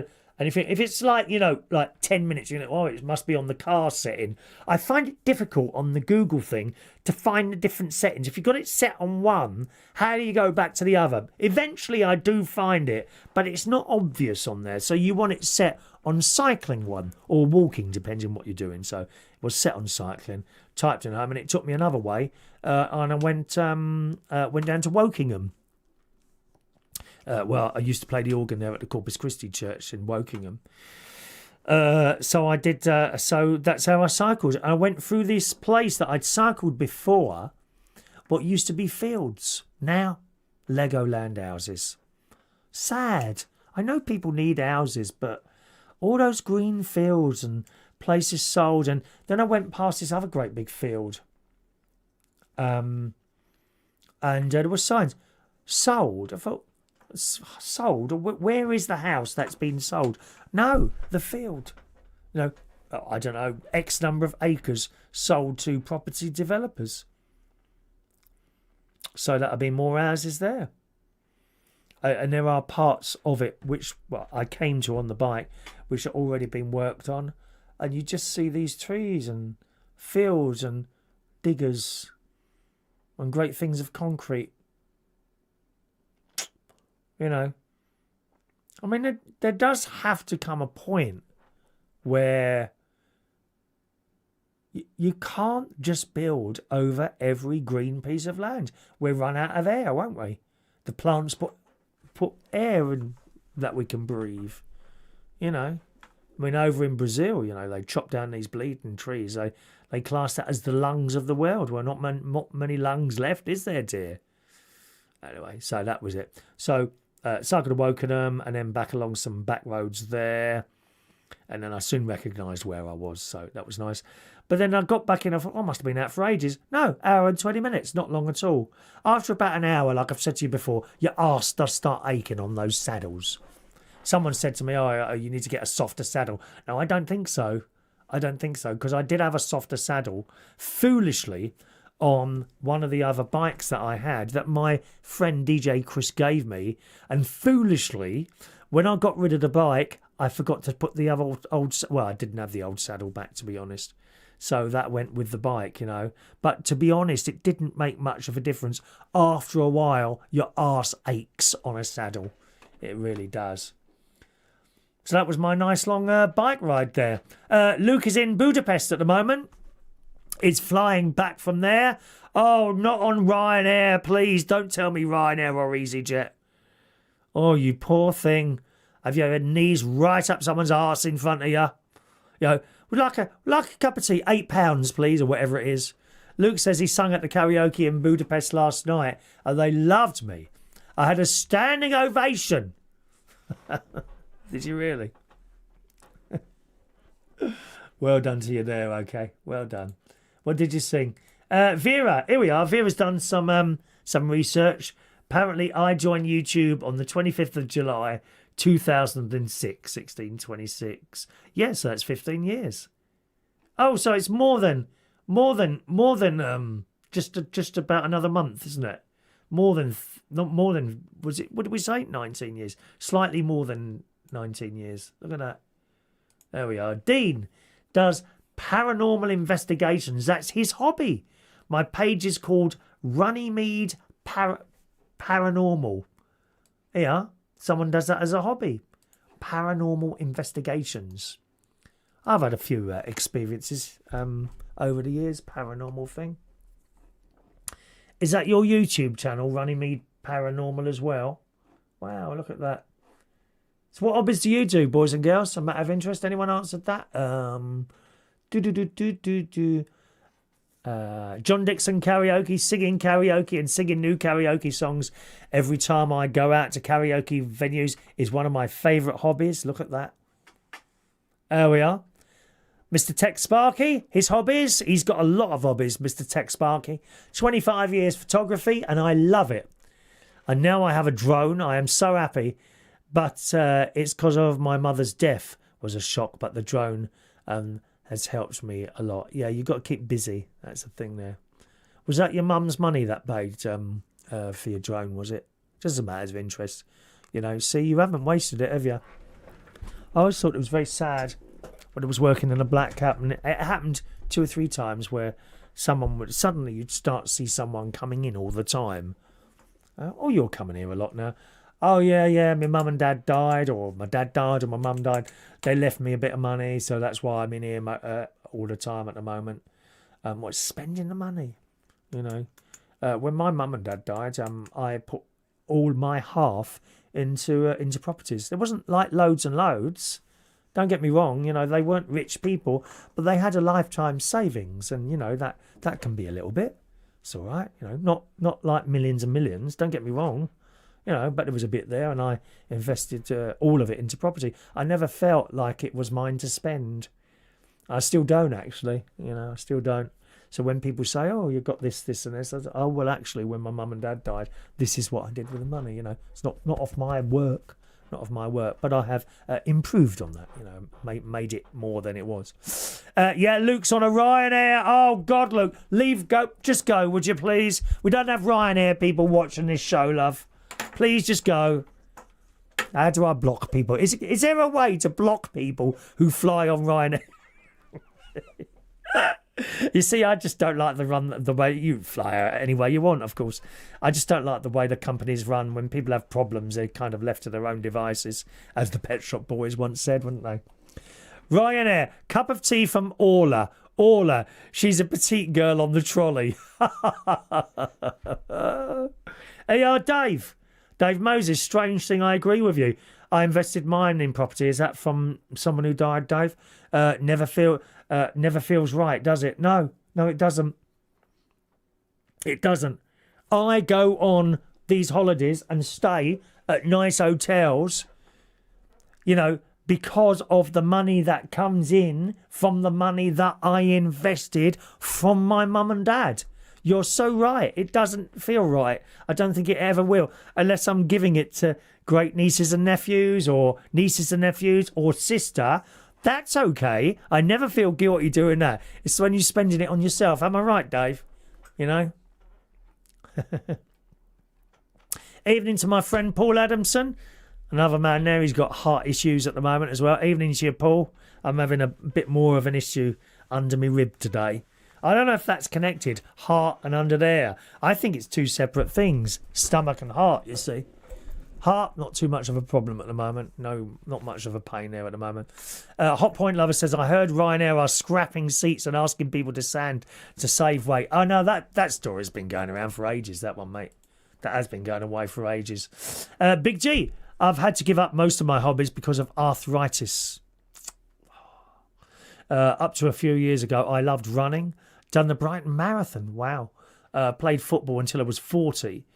it's like, you know, like 10 minutes, you know, oh, it must be on the car setting. I find it difficult on the Google thing to find the different settings. If you've got it set on one, how do you go back to the other? Eventually I do find it, but it's not obvious on there. So you want it set on cycling one, or walking, depending on what you're doing. So it was set on cycling, typed in home, and it took me another way, and I went down to Wokingham. Well, I used to play the organ there at the Corpus Christi Church in Wokingham. So I did. So that's how I cycled. I went through this place that I'd cycled before, what used to be fields. Now, Legoland houses. Sad. I know people need houses, but all those green fields and places sold. And then I went past this other great big field. And there were signs. Sold. I thought, sold? Where is the house that's been sold? No, the field. You know, I don't know, X number of acres sold to property developers. So that'll be more houses there. And there are parts of it which, well, I came to on the bike, which have already been worked on. And you just see these trees and fields and diggers and great things of concrete. You know, I mean, there does have to come a point where you can't just build over every green piece of land. We'll run out of air, won't we? The plants put air in that we can breathe. You know, I mean, over in Brazil, you know, they chop down these bleeding trees. They class that as the lungs of the world. Well, not many lungs left, is there, dear? Anyway, so that was it. So I could have woken them and then back along some back roads there. And then I soon recognised where I was, so that was nice. But then I got back in, I thought, I must have been out for ages. No, hour and 20 minutes, not long at all. After about an hour, like I've said to you before, your arse does start aching on those saddles. Someone said to me, oh, you need to get a softer saddle. No, I don't think so. I don't think so, because I did have a softer saddle, foolishly, on one of the other bikes that I had that my friend DJ Chris gave me. And foolishly, when I got rid of the bike, I forgot to put the other old... Well, I didn't have the old saddle back, to be honest. So that went with the bike, you know. But to be honest, it didn't make much of a difference. After a while, your arse aches on a saddle. It really does. So that was my nice long bike ride there. Luke is in Budapest at the moment. It's flying back from there. Oh, not on Ryanair, please. Don't tell me Ryanair or EasyJet. Oh, you poor thing. Have you had knees right up someone's arse in front of you? You know, would like a cup of tea, £8, please, or whatever it is. Luke says he sung at the karaoke in Budapest last night, and they loved me. I had a standing ovation. Did you really? Well done to you there, okay. Well done. What did you sing? Vera, here we are. Vera's done some research. Apparently, I joined YouTube on the 25th of July, 2006, 1626. Yeah, so that's 15 years. Oh, so it's more than just about another month, isn't it? Not more than, was it, what did we say? 19 years. Slightly more than 19 years. Look at that. There we are. Dean does paranormal investigations. That's his hobby. My page is called Runnymede Paranormal. Here, someone does that as a hobby. Paranormal investigations. I've had a few experiences over the years, paranormal thing. Is that your YouTube channel, Runnymede Paranormal, as well? Wow, look at that. So what hobbies do you do, boys and girls? A matter of interest. Anyone answered that? John Dixon karaoke, singing karaoke and singing new karaoke songs every time I go out to karaoke venues is one of my favourite hobbies. Look at that. There we are. Mr. Tech Sparky, his hobbies. He's got a lot of hobbies, Mr. Tech Sparky. 25 years photography, and I love it. And now I have a drone. I am so happy. But it's because of my mother's death was a shock. But the drone has helped me a lot. Yeah, you've got to keep busy. That's the thing there. Was that your mum's money that paid for your drone, was it? Just a matter of interest. You know, see, you haven't wasted it, have you? I always thought it was very sad when it was working in a black cap. And it happened 2 or 3 times where someone would... Suddenly you'd start to see someone coming in all the time. Oh, you're coming here a lot now. Oh, yeah, my mum and dad died, or my dad died, or my mum died. They left me a bit of money, so that's why I'm in here all the time at the moment. What's spending the money? You know, when my mum and dad died, I put all my half into properties. There wasn't like loads and loads. Don't get me wrong, you know, they weren't rich people, but they had a lifetime savings, and you know that can be a little bit. It's all right, you know, not like millions and millions. Don't get me wrong. You know, but there was a bit there, and I invested all of it into property. I never felt like it was mine to spend. I still don't, actually. You know, I still don't. So when people say, oh, you've got this, and this, I say, oh, well, actually, when my mum and dad died, this is what I did with the money. You know, it's not off my work, but I have improved on that, you know, made it more than it was. Yeah, Luke's on a Ryanair. Oh, God, Luke, just go, would you please? We don't have Ryanair people watching this show, love. Please just go. How do I block people? Is there a way to block people who fly on Ryanair? You see, I just don't like the way you fly any way you want, of course. I just don't like the way the companies run. When people have problems, they're kind of left to their own devices, as the Pet Shop Boys once said, wouldn't they? Ryanair, cup of tea from Orla. Orla, she's a petite girl on the trolley. Hey, Dave. Dave Moses, strange thing, I agree with you. I invested mine in property. Is that from someone who died, Dave? Never feels right, does it? No, it doesn't. It doesn't. I go on these holidays and stay at nice hotels, because of the money that comes in from the money that I invested from my mum and dad. You're so right. It doesn't feel right. I don't think it ever will, unless I'm giving it to great nieces and nephews or sister. That's okay. I never feel guilty doing that. It's when you're spending it on yourself. Am I right, Dave? Evening to my friend Paul Adamson. Another man there, he's got heart issues at the moment as well. Evening to you, Paul. I'm having a bit more of an issue under my rib today. I don't know if that's connected, heart and under there. I think it's two separate things, stomach and heart, you see. Heart, not too much of a problem at the moment. No, not much of a pain there at the moment. Hot Point Lover says, I heard Ryanair are scrapping seats and asking people to save weight. Oh, no, that story's been going around for ages, that one, mate. That has been going away for ages. Big G, I've had to give up most of my hobbies because of arthritis. Up to a few years ago, I loved running. Done the Brighton Marathon. Wow. Played football until I was 40.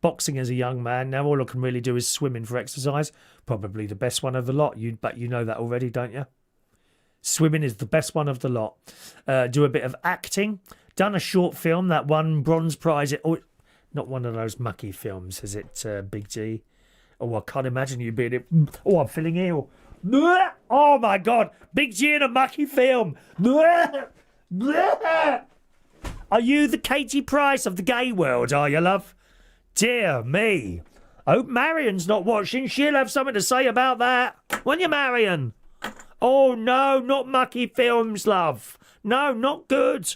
Boxing as a young man. Now all I can really do is swimming for exercise. Probably the best one of the lot. But you know that already, don't you? Swimming is the best one of the lot. Do a bit of acting. Done a short film that won bronze prize. Not one of those mucky films, is it, Big G? Oh, I can't imagine you being it. Oh, I'm feeling ill. Oh, my God. Big G in a mucky film. Are you the Katie Price of the gay world, are you, love? Dear me. Hope Marion's not watching. She'll have something to say about that. Won't you, Marion? Oh, no, not mucky films, love. No, not good.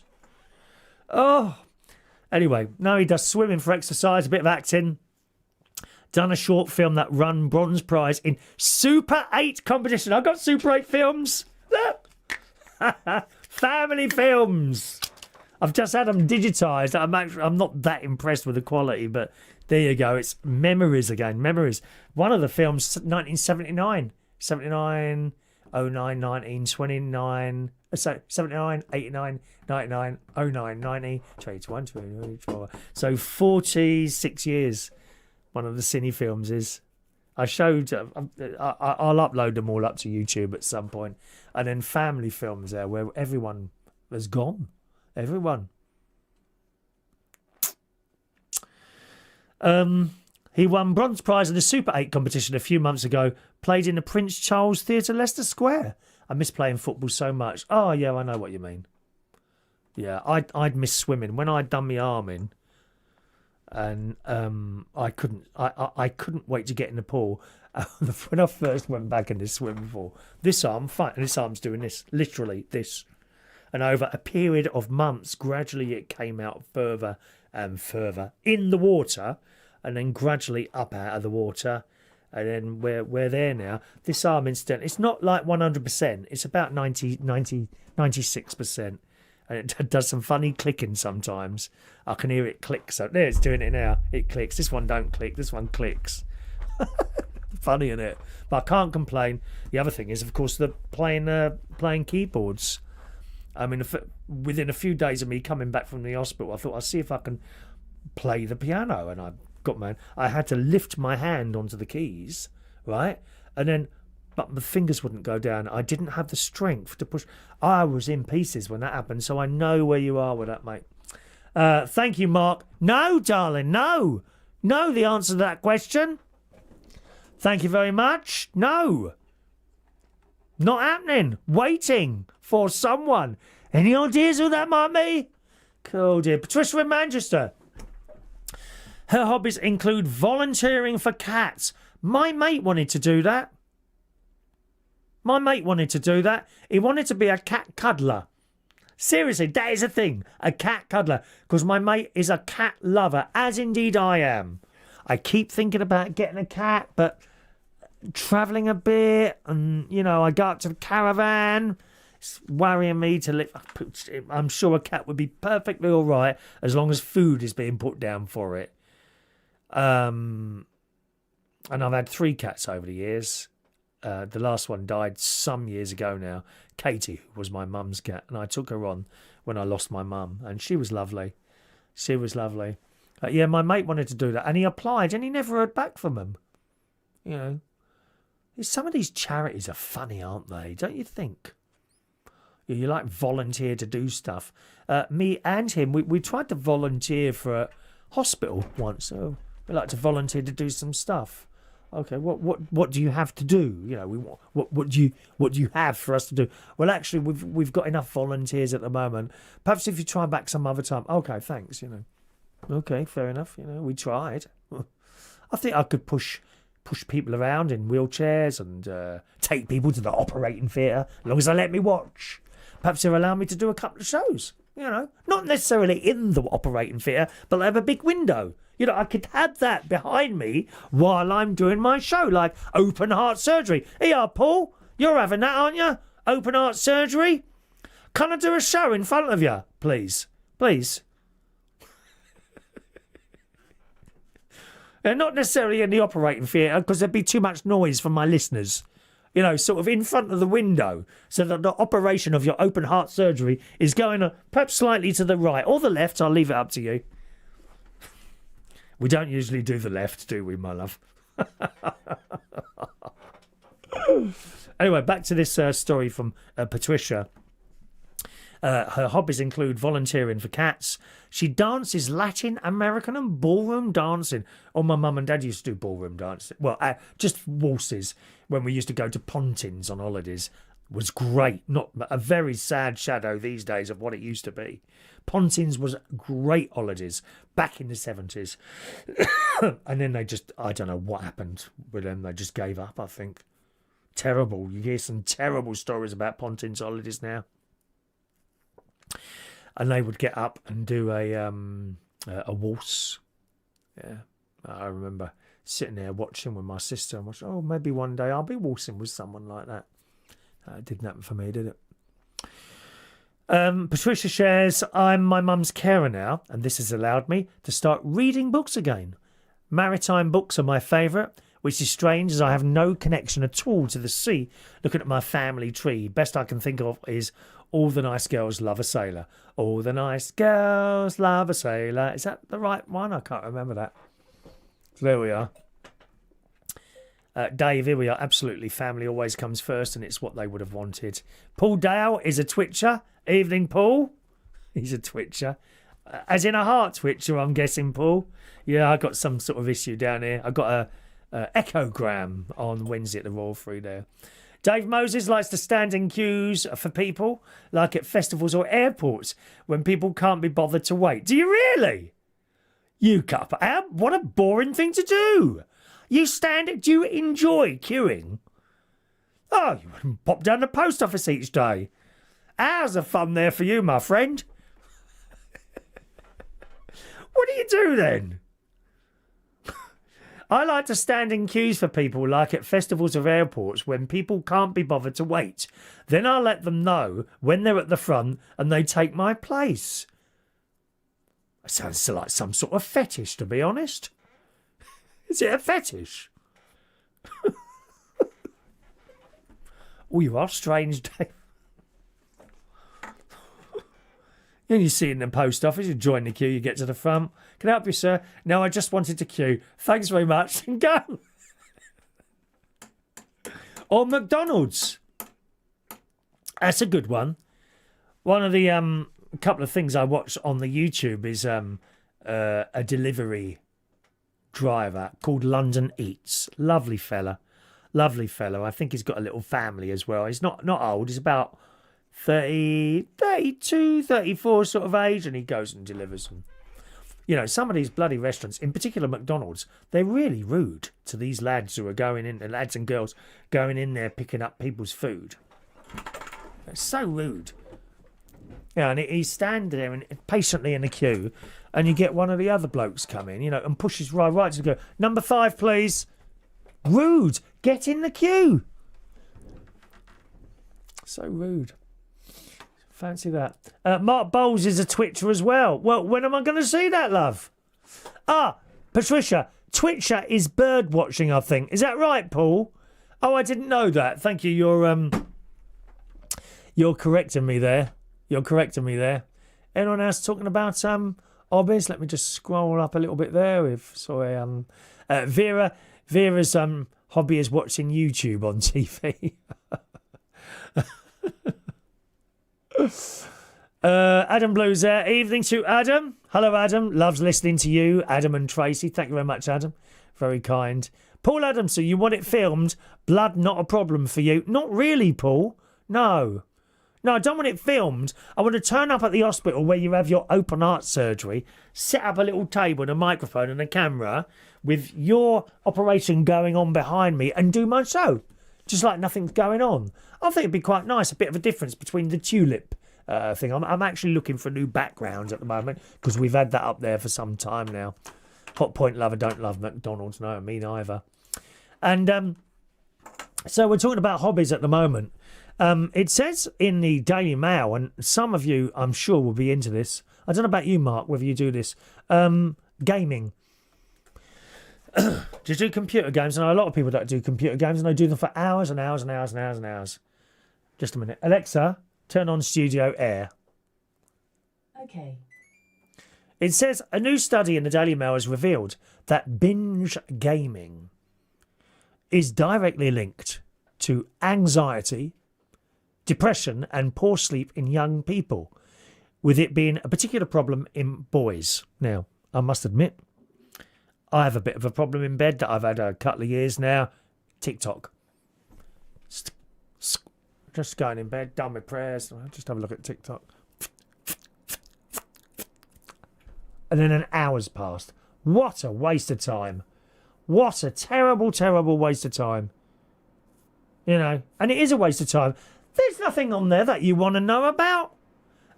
Oh. Anyway, now he does swimming for exercise, a bit of acting. Done a short film that won bronze prize in Super 8 competition. I got Super 8 films. Family films. I've just had them digitised. I'm not that impressed with the quality, but there you go. It's memories again. Memories. One of the films, 1979. 79, 09, 19, 29... So 79, 89, 99, 09, 90, 21, 22, 24. So 46 years. One of the cine films is. I showed. I'll upload them all up to YouTube at some point, and then family films there where everyone has gone. Everyone. He won bronze prize in the Super 8 competition a few months ago. Played in the Prince Charles Theatre, Leicester Square. I miss playing football so much. Oh yeah, I know what you mean. Yeah, I'd miss swimming when I'd done my arming. And I couldn't wait to get in the pool. When I first went back in the swimming pool, this arm's doing this, literally this. And over a period of months, gradually it came out further and further in the water, and then gradually up out of the water. And then we're there now. This arm incident, it's not like 100%. It's about 96%. And it does some funny clicking sometimes. I can hear it click. So there, it's doing it now. It clicks. This one don't click. This one clicks. Funny, isn't it? But I can't complain. The other thing is, of course, the playing keyboards. I mean, within a few days of me coming back from the hospital, I thought I'll see if I can play the piano. And I had to lift my hand onto the keys, right? And then, but my fingers wouldn't go down. I didn't have the strength to push. I was in pieces when that happened, so I know where you are with that, mate. Thank you, Mark. No, darling, no. No, the answer to that question. Thank you very much. No. Not happening. Waiting for someone. Any ideas who that might be? Cool, dear. Patricia in Manchester. Her hobbies include volunteering for cats. My mate wanted to do that. He wanted to be a cat cuddler. Seriously, that is a thing. A cat cuddler. Because my mate is a cat lover, as indeed I am. I keep thinking about getting a cat, but travelling a bit, and, I go up to the caravan. It's worrying me to live. I'm sure a cat would be perfectly all right as long as food is being put down for it. And I've had 3 cats over the years. The last one died some years ago now. Katie was my mum's cat, and I took her on when I lost my mum, and she was lovely. She was lovely. Yeah, my mate wanted to do that, and he applied, and he never heard back from him. You know, some of these charities are funny, aren't they? Don't you think? You like volunteer to do stuff. Me and him, we tried to volunteer for a hospital once. So we like to volunteer to do some stuff. Okay, what do you have to do? You know, what do you have for us to do? Well, actually, we've got enough volunteers at the moment. Perhaps if you try back some other time. Okay, thanks. You know, okay, fair enough. You know, we tried. I think I could push people around in wheelchairs and take people to the operating theatre as long as they let me watch. Perhaps they'll allow me to do a couple of shows. You know, not necessarily in the operating theatre, but they have a big window. You know, I could have that behind me while I'm doing my show, like open heart surgery. Here you are, Paul. You're having that, aren't you? Open heart surgery. Can I do a show in front of you, please? Please. Not necessarily in the operating theatre, because there'd be too much noise from my listeners. You know, sort of in front of the window, so that the operation of your open heart surgery is going perhaps slightly to the right or the left. I'll leave it up to you. We don't usually do the left, do we, my love? Anyway, back to this story from Patricia. Her hobbies include volunteering for cats. She dances Latin, American and ballroom dancing. Oh, my mum and dad used to do ballroom dancing. Well, just waltzes when we used to go to Pontins on holidays. Was great. Not a very sad shadow these days of what it used to be. Pontins was great holidays back in the 70s. And then they just, I don't know what happened with them. They just gave up, I think. Terrible. You hear some terrible stories about Pontins holidays now. And they would get up and do a waltz. Yeah, I remember sitting there watching with my sister and watching, oh, maybe one day I'll be waltzing with someone like that. It didn't happen for me, did it? Patricia shares, I'm my mum's carer now, and this has allowed me to start reading books again. Maritime books are my favourite, which is strange as I have no connection at all to the sea. Looking at my family tree, best I can think of is All the Nice Girls Love a Sailor. All the nice girls love a sailor. Is that the right one? I can't remember that. So there we are. Dave, here we are. Absolutely, family always comes first, and it's what they would have wanted. Paul Dale is a twitcher. Evening, Paul. He's a twitcher. As in a heart twitcher, I'm guessing, Paul. Yeah, I got some sort of issue down here. I got a echogram on Wednesday at the Royal Free there. Dave Moses likes to stand in queues for people, like at festivals or airports, when people can't be bothered to wait. Do you really? You cup. What a boring thing to do. Do you enjoy queuing? Oh, you pop down the post office each day. Hours of fun there for you, my friend. What do you do then? I like to stand in queues for people, like at festivals or airports, when people can't be bothered to wait. Then I'll let them know when they're at the front and they take my place. It sounds like some sort of fetish, to be honest. Is it a fetish? Oh, you are strange, Dave. And you see it in the post office, you join the queue, you get to the front. Can I help you, sir? No, I just wanted to queue. Thanks very much. And go. Or McDonald's. That's a good one. One of the couple of things I watch on the YouTube is a delivery driver called London Eats. Lovely fella. Lovely fellow. I think he's got a little family as well. He's not old. He's about 30, 32, 34 sort of age, and he goes and delivers them. You know, some of these bloody restaurants, in particular McDonald's, they're really rude to these lads who are going in, the lads and girls going in there picking up people's food. It's so rude. Yeah, and he's standing there and patiently in the queue, and you get one of the other blokes come in, you know, and pushes right to go, number 5, please. Rude. Get in the queue. So rude. Fancy that. Mark Bowles is a twitcher as well. Well, when am I going to see that, love? Patricia, Twitcher is bird watching, I think. Is that right, Paul? Oh, I didn't know that. Thank you. You're correcting me there. Anyone else talking about hobbies? Let me just scroll up a little bit there. Vera's hobby is watching YouTube on TV. Adam Blue's there. Evening to Adam. Hello, Adam. Loves listening to you, Adam and Tracy. Thank you very much, Adam. Very kind. Paul Adamson, you want it filmed? Blood not a problem for you? Not really, Paul. No, I don't want it filmed. I want to turn up at the hospital where you have your open heart surgery, set up a little table and a microphone and a camera with your operation going on behind me and do my show. Just like nothing's going on. I think it'd be quite nice, a bit of a difference between the tulip thing. I'm actually looking for new backgrounds at the moment because we've had that up there for some time now. Hot point lover, don't love McDonald's. No, me neither. And so we're talking about hobbies at the moment. It says in the Daily Mail, and some of you, I'm sure, will be into this. I don't know about you, Mark, whether you do this. Gaming. Do you do computer games? And a lot of people don't do computer games, and they do them for hours and hours and hours and hours and hours. Just a minute. Alexa, turn on Studio Air. Okay. It says a new study in the Daily Mail has revealed that binge gaming is directly linked to anxiety, depression and poor sleep in young people, with it being a particular problem in boys. Now, I must admit, I have a bit of a problem in bed that I've had a couple of years now. TikTok. Just going in bed, done with prayers. Just have a look at TikTok. And then an hour's passed. What a waste of time. What a terrible, terrible waste of time. You know, and it is a waste of time. There's nothing on there that you want to know about.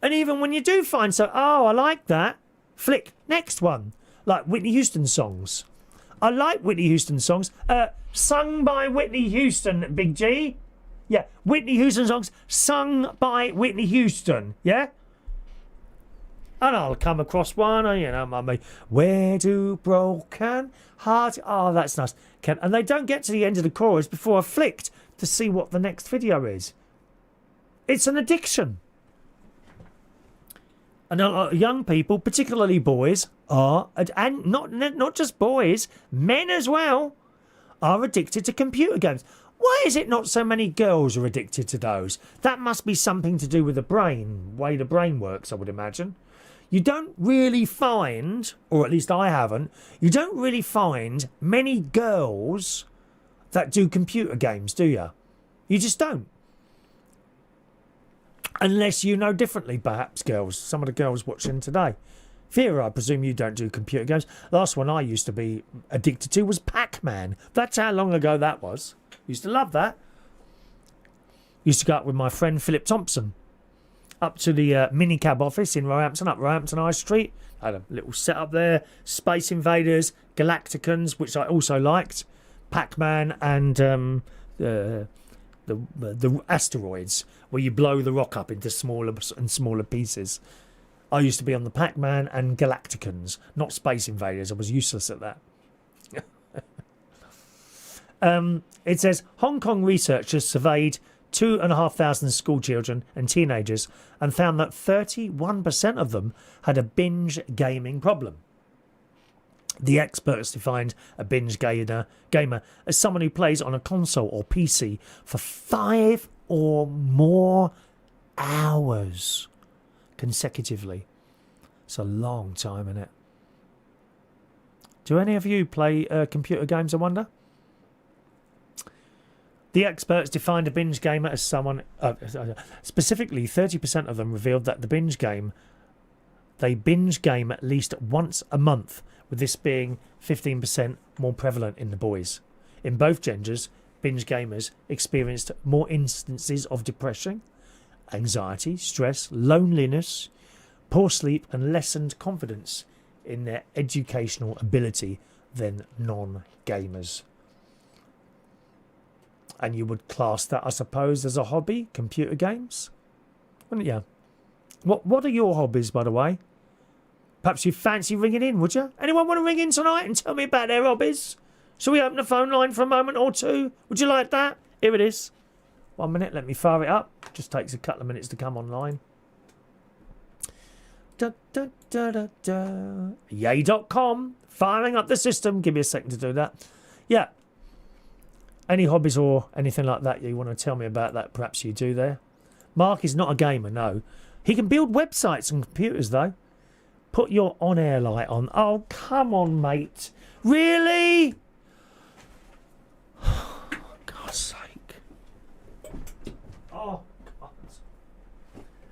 And even when you do find I like that, flick, next one. Like Whitney Houston songs. I like Whitney Houston songs. Sung by Whitney Houston, Big G. Yeah, Whitney Houston songs sung by Whitney Houston. Yeah? And I'll come across one, where do broken hearts... Oh, that's nice. And they don't get to the end of the chorus before I flicked to see what the next video is. It's an addiction. And a lot of young people, particularly boys, and not just boys, men as well, are addicted to computer games. Why is it not so many girls are addicted to those? That must be something to do with the brain, way the brain works, I would imagine. You don't really find, or at least I haven't, you don't really find many girls that do computer games, do you? You just don't. Unless you know differently, perhaps, girls. Some of the girls watching today. Vera, I presume you don't do computer games. Last one I used to be addicted to was Pac-Man. That's how long ago that was. Used to love that. Used to go up with my friend Philip Thompson up to the minicab office in Roehampton, up Roehampton High Street. I had a little setup there. Space Invaders, Galacticans, which I also liked. Pac-Man and the asteroids, where you blow the rock up into smaller and smaller pieces. I used to be on the Pac-Man and Galacticans, not Space Invaders. I was useless at that. It says Hong Kong researchers surveyed 2,500 school children and teenagers and found that 31% of them had a binge gaming problem. The experts defined a binge gamer as someone who plays on a console or PC for 5 or more hours consecutively. It's a long time, isn't it? Do any of you play computer games, I wonder? The experts defined a binge gamer as someone... specifically, 30% of them revealed that they binge game at least once a month, with this being 15% more prevalent in the boys. In both genders, binge gamers experienced more instances of depression, anxiety, stress, loneliness, poor sleep and lessened confidence in their educational ability than non-gamers. And you would class that, I suppose, as a hobby, computer games? Wouldn't you? What are your hobbies, by the way? Perhaps you fancy ringing in, would you? Anyone want to ring in tonight and tell me about their hobbies? Shall we open the phone line for a moment or two? Would you like that? Here it is. 1 minute, let me fire it up. Just takes a couple of minutes to come online. Da, da, da, da, da. Yay.com. Firing up the system. Give me a second to do that. Yeah. Any hobbies or anything like that you want to tell me about that perhaps you do there? Mark is not a gamer, no. He can build websites and computers, though. Put your on-air light on. Oh, come on, mate. Really? God's sake. Oh, God.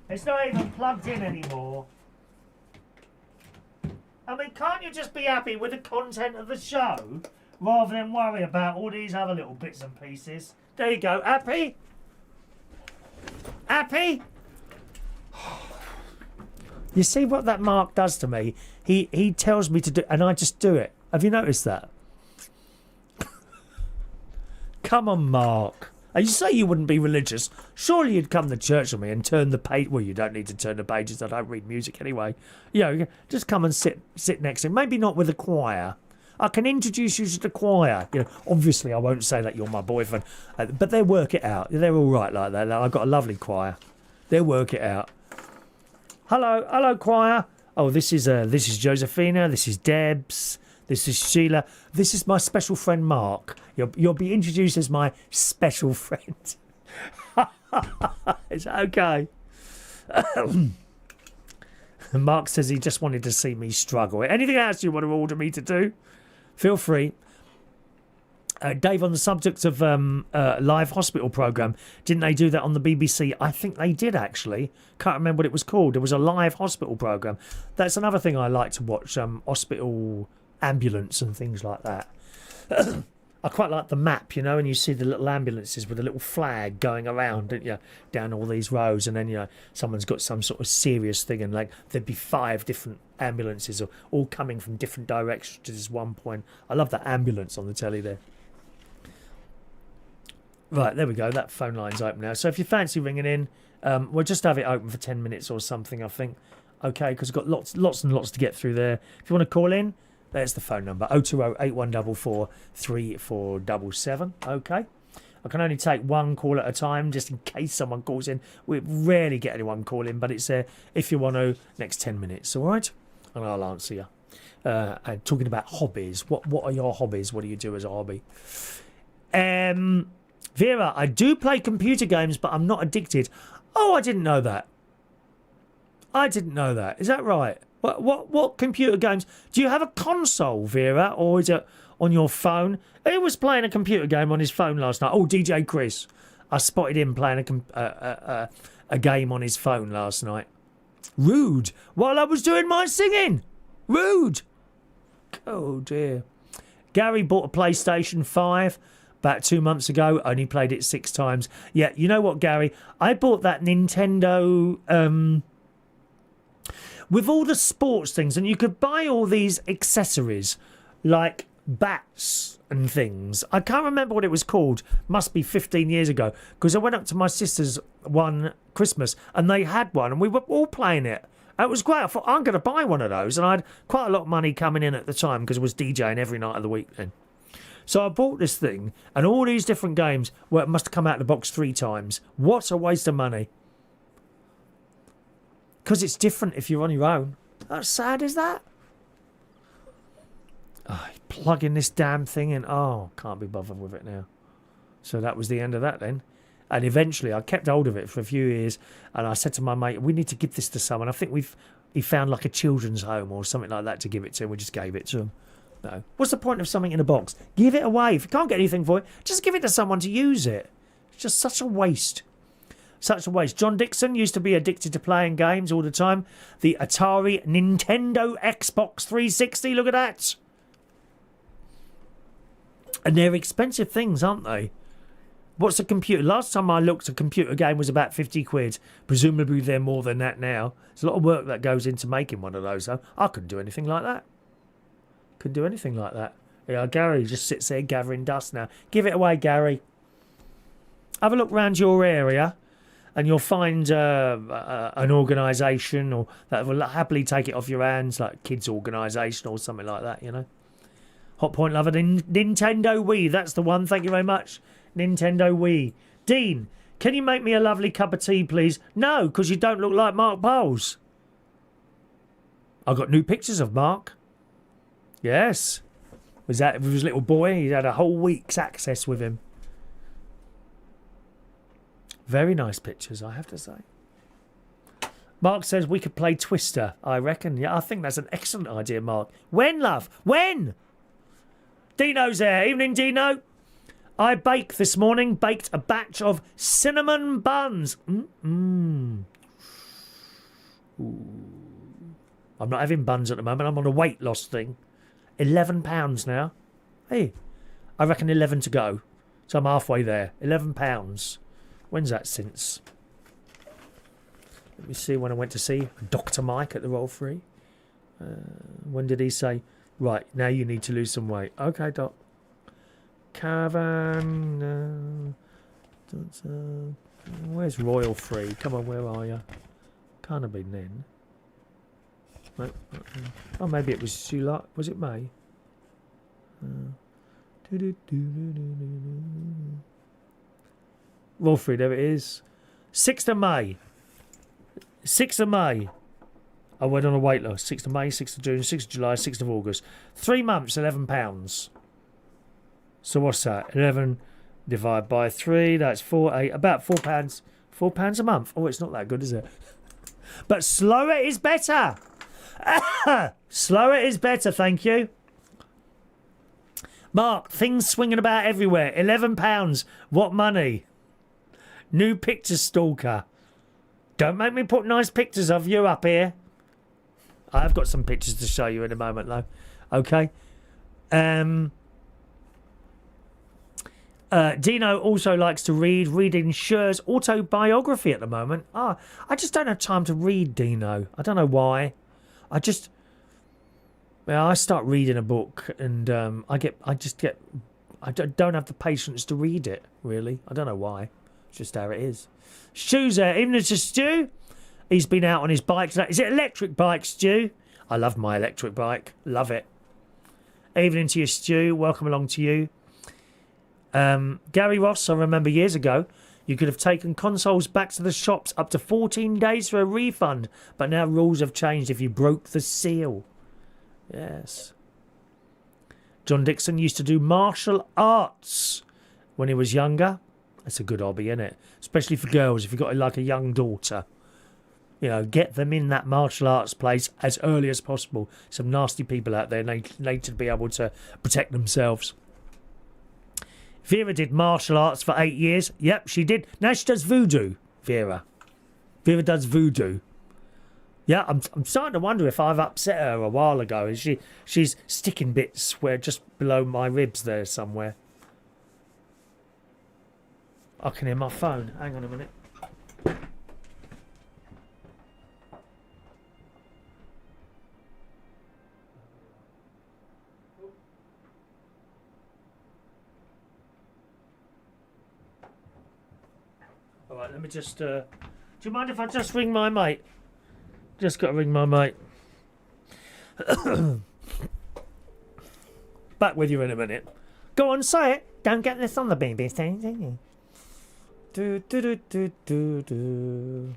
It's not even plugged in anymore. I mean, can't you just be happy with the content of the show rather than worry about all these other little bits and pieces? There you go. Happy? Happy? You see what that Mark does to me? He tells me to do, and I just do it. Have you noticed that? Come on, Mark. And you say you wouldn't be religious. Surely you'd come to church with me and turn the page. Well, you don't need to turn the pages. I don't read music anyway. You know, just come and sit next to him. Maybe not with a choir. I can introduce you to the choir. You know, obviously I won't say that you're my boyfriend, but they work it out. They're all right like that. I've got a lovely choir. They'll work it out. Hello, choir. Oh, this is Josephina. This is Debs. This is Sheila. This is my special friend Mark. You'll be introduced as my special friend. It's okay. Mark says he just wanted to see me struggle. Anything else you want to order me to do? Feel free. Dave, on the subject of live hospital programme, didn't they do that on the BBC? I think they did, actually. Can't remember what it was called. It was a live hospital programme. That's another thing I like to watch, hospital ambulance and things like that. I quite like the map, you know, and you see the little ambulances with a little flag going around, don't you, down all these rows, and then, you know, someone's got some sort of serious thing, and like there'd be 5 different ambulances all coming from different directions to this one point. I love that ambulance on the telly there. Right, there we go. That phone line's open now. So if you fancy ringing in, we'll just have it open for 10 minutes or something, I think. Okay, because we've got lots and lots to get through there. If you want to call in, there's the phone number, 020-8144-3477. Okay. I can only take one call at a time, just in case someone calls in. We rarely get anyone calling, but it's if you want to, next 10 minutes, all right? And I'll answer you. And talking about hobbies, what are your hobbies? What do you do as a hobby? Vera, I do play computer games, but I'm not addicted. Oh, I didn't know that. Is that right? What computer games? Do you have a console, Vera, or is it on your phone? He was playing a computer game on his phone last night. Oh, DJ Chris. I spotted him playing a game on his phone last night. Rude. While I was doing my singing. Rude. Oh, dear. Gary bought a PlayStation 5 about 2 months ago. Only played it 6 times. Yeah, you know what, Gary? I bought that Nintendo... with all the sports things, and you could buy all these accessories like bats and things. I can't remember what it was called. Must be 15 years ago, because I went up to my sister's one Christmas and they had one and we were all playing it. It was great. I thought, I'm going to buy one of those, and I had quite a lot of money coming in at the time because I was DJing every night of the week then. So I bought this thing, and all these different games, well, it must have come out of the box 3 times. What a waste of money. Because it's different if you're on your own. How sad is that? Oh, plugging this damn thing in. Oh, can't be bothered with it now. So that was the end of that then. And eventually I kept hold of it for a few years, and I said to my mate, we need to give this to someone. I think he found like a children's home or something like that to give it to, and we just gave it to him. No. What's the point of something in a box? Give it away. If you can't get anything for it, just give it to someone to use it. It's just such a waste. Such a waste. John Dixon used to be addicted to playing games all the time. The Atari, Nintendo, Xbox 360. Look at that. And they're expensive things, aren't they? What's a computer? Last time I looked, a computer game was about 50 quid. Presumably they're more than that now. There's a lot of work that goes into making one of those, though. I couldn't do anything like that. Couldn't do anything like that. Yeah, Gary just sits there gathering dust now. Give it away, Gary. Have a look round your area. and you'll find an organisation or that will happily take it off your hands, like kids' organisation or something like that, you know. Hot Point Lover, Nintendo Wii, that's the one. Thank you very much, Nintendo Wii. Dean, can you make me a lovely cup of tea, please? No, because you don't look like Mark Bowles. I got new pictures of Mark. Yes. Was that with his little boy? He had a whole week's access with him. Very nice pictures, I have to say. Mark says we could play Twister, I reckon. Yeah, I think that's an excellent idea, Mark. When, love? When? Dino's there. Evening, Dino. I baked this morning. Baked a batch of cinnamon buns. Ooh. I'm not having buns at the moment. I'm on a weight loss thing. 11 pounds now. Hey, I reckon 11 to go. So I'm halfway there. 11 pounds. When's that since? Let me see when I went to see Dr. Mike at the Royal Free. When did he say, right, now you need to lose some weight? Okay, Doc. Caravan. Where's Royal Free? Come on, where are you? Can't have been then. No. Oh, maybe it was July. Was it May? Royal Free, there it is. 6th of May. 6th of May. I went on a weight loss. 6th of May, 6th of June, 6th of July, 6th of August. 3 months, 11 pounds. So what's that? 11 divided by 3. That's 4, 8. About 4 pounds. 4 pounds a month. Oh, it's not that good, is it? But slower is better. Slower is better, thank you. Mark, things swinging about everywhere. 11 pounds. What money? New picture stalker. Don't make me put nice pictures of you up here. I've got some pictures to show you in a moment, though. Okay. Dino also likes to read. Reading Sher's autobiography at the moment. I just don't have time to read, Dino. I don't know why. I start reading a book and I don't have the patience to read it, really. I don't know why. It's just how it is. Stu's there. Even as a Stu, he's been out on his bike today. Is it electric bike, Stu? I love my electric bike. Love it. Evening to you, Stu. Welcome along to you. Gary Ross, I remember years ago, you could have taken consoles back to the shops up to 14 days for a refund, but now rules have changed if you broke the seal. Yes. John Dixon used to do martial arts when he was younger. That's a good hobby, isn't it? Especially for girls, if you've got like a young daughter. You know, get them in that martial arts place as early as possible. Some nasty people out there need to be able to protect themselves. Vera did martial arts for 8 years. Yep, she did. Now she does voodoo, Vera. Vera does voodoo. Yeah, I'm starting to wonder if I've upset her a while ago. She's sticking bits where just below my ribs there somewhere. I can hear my phone. Hang on a minute. All right, let me just... do you mind if I just ring my mate? Just got to ring my mate. Back with you in a minute. Go on, say it. Don't get this on the BBC, do you? Do, do, do, do, do, do.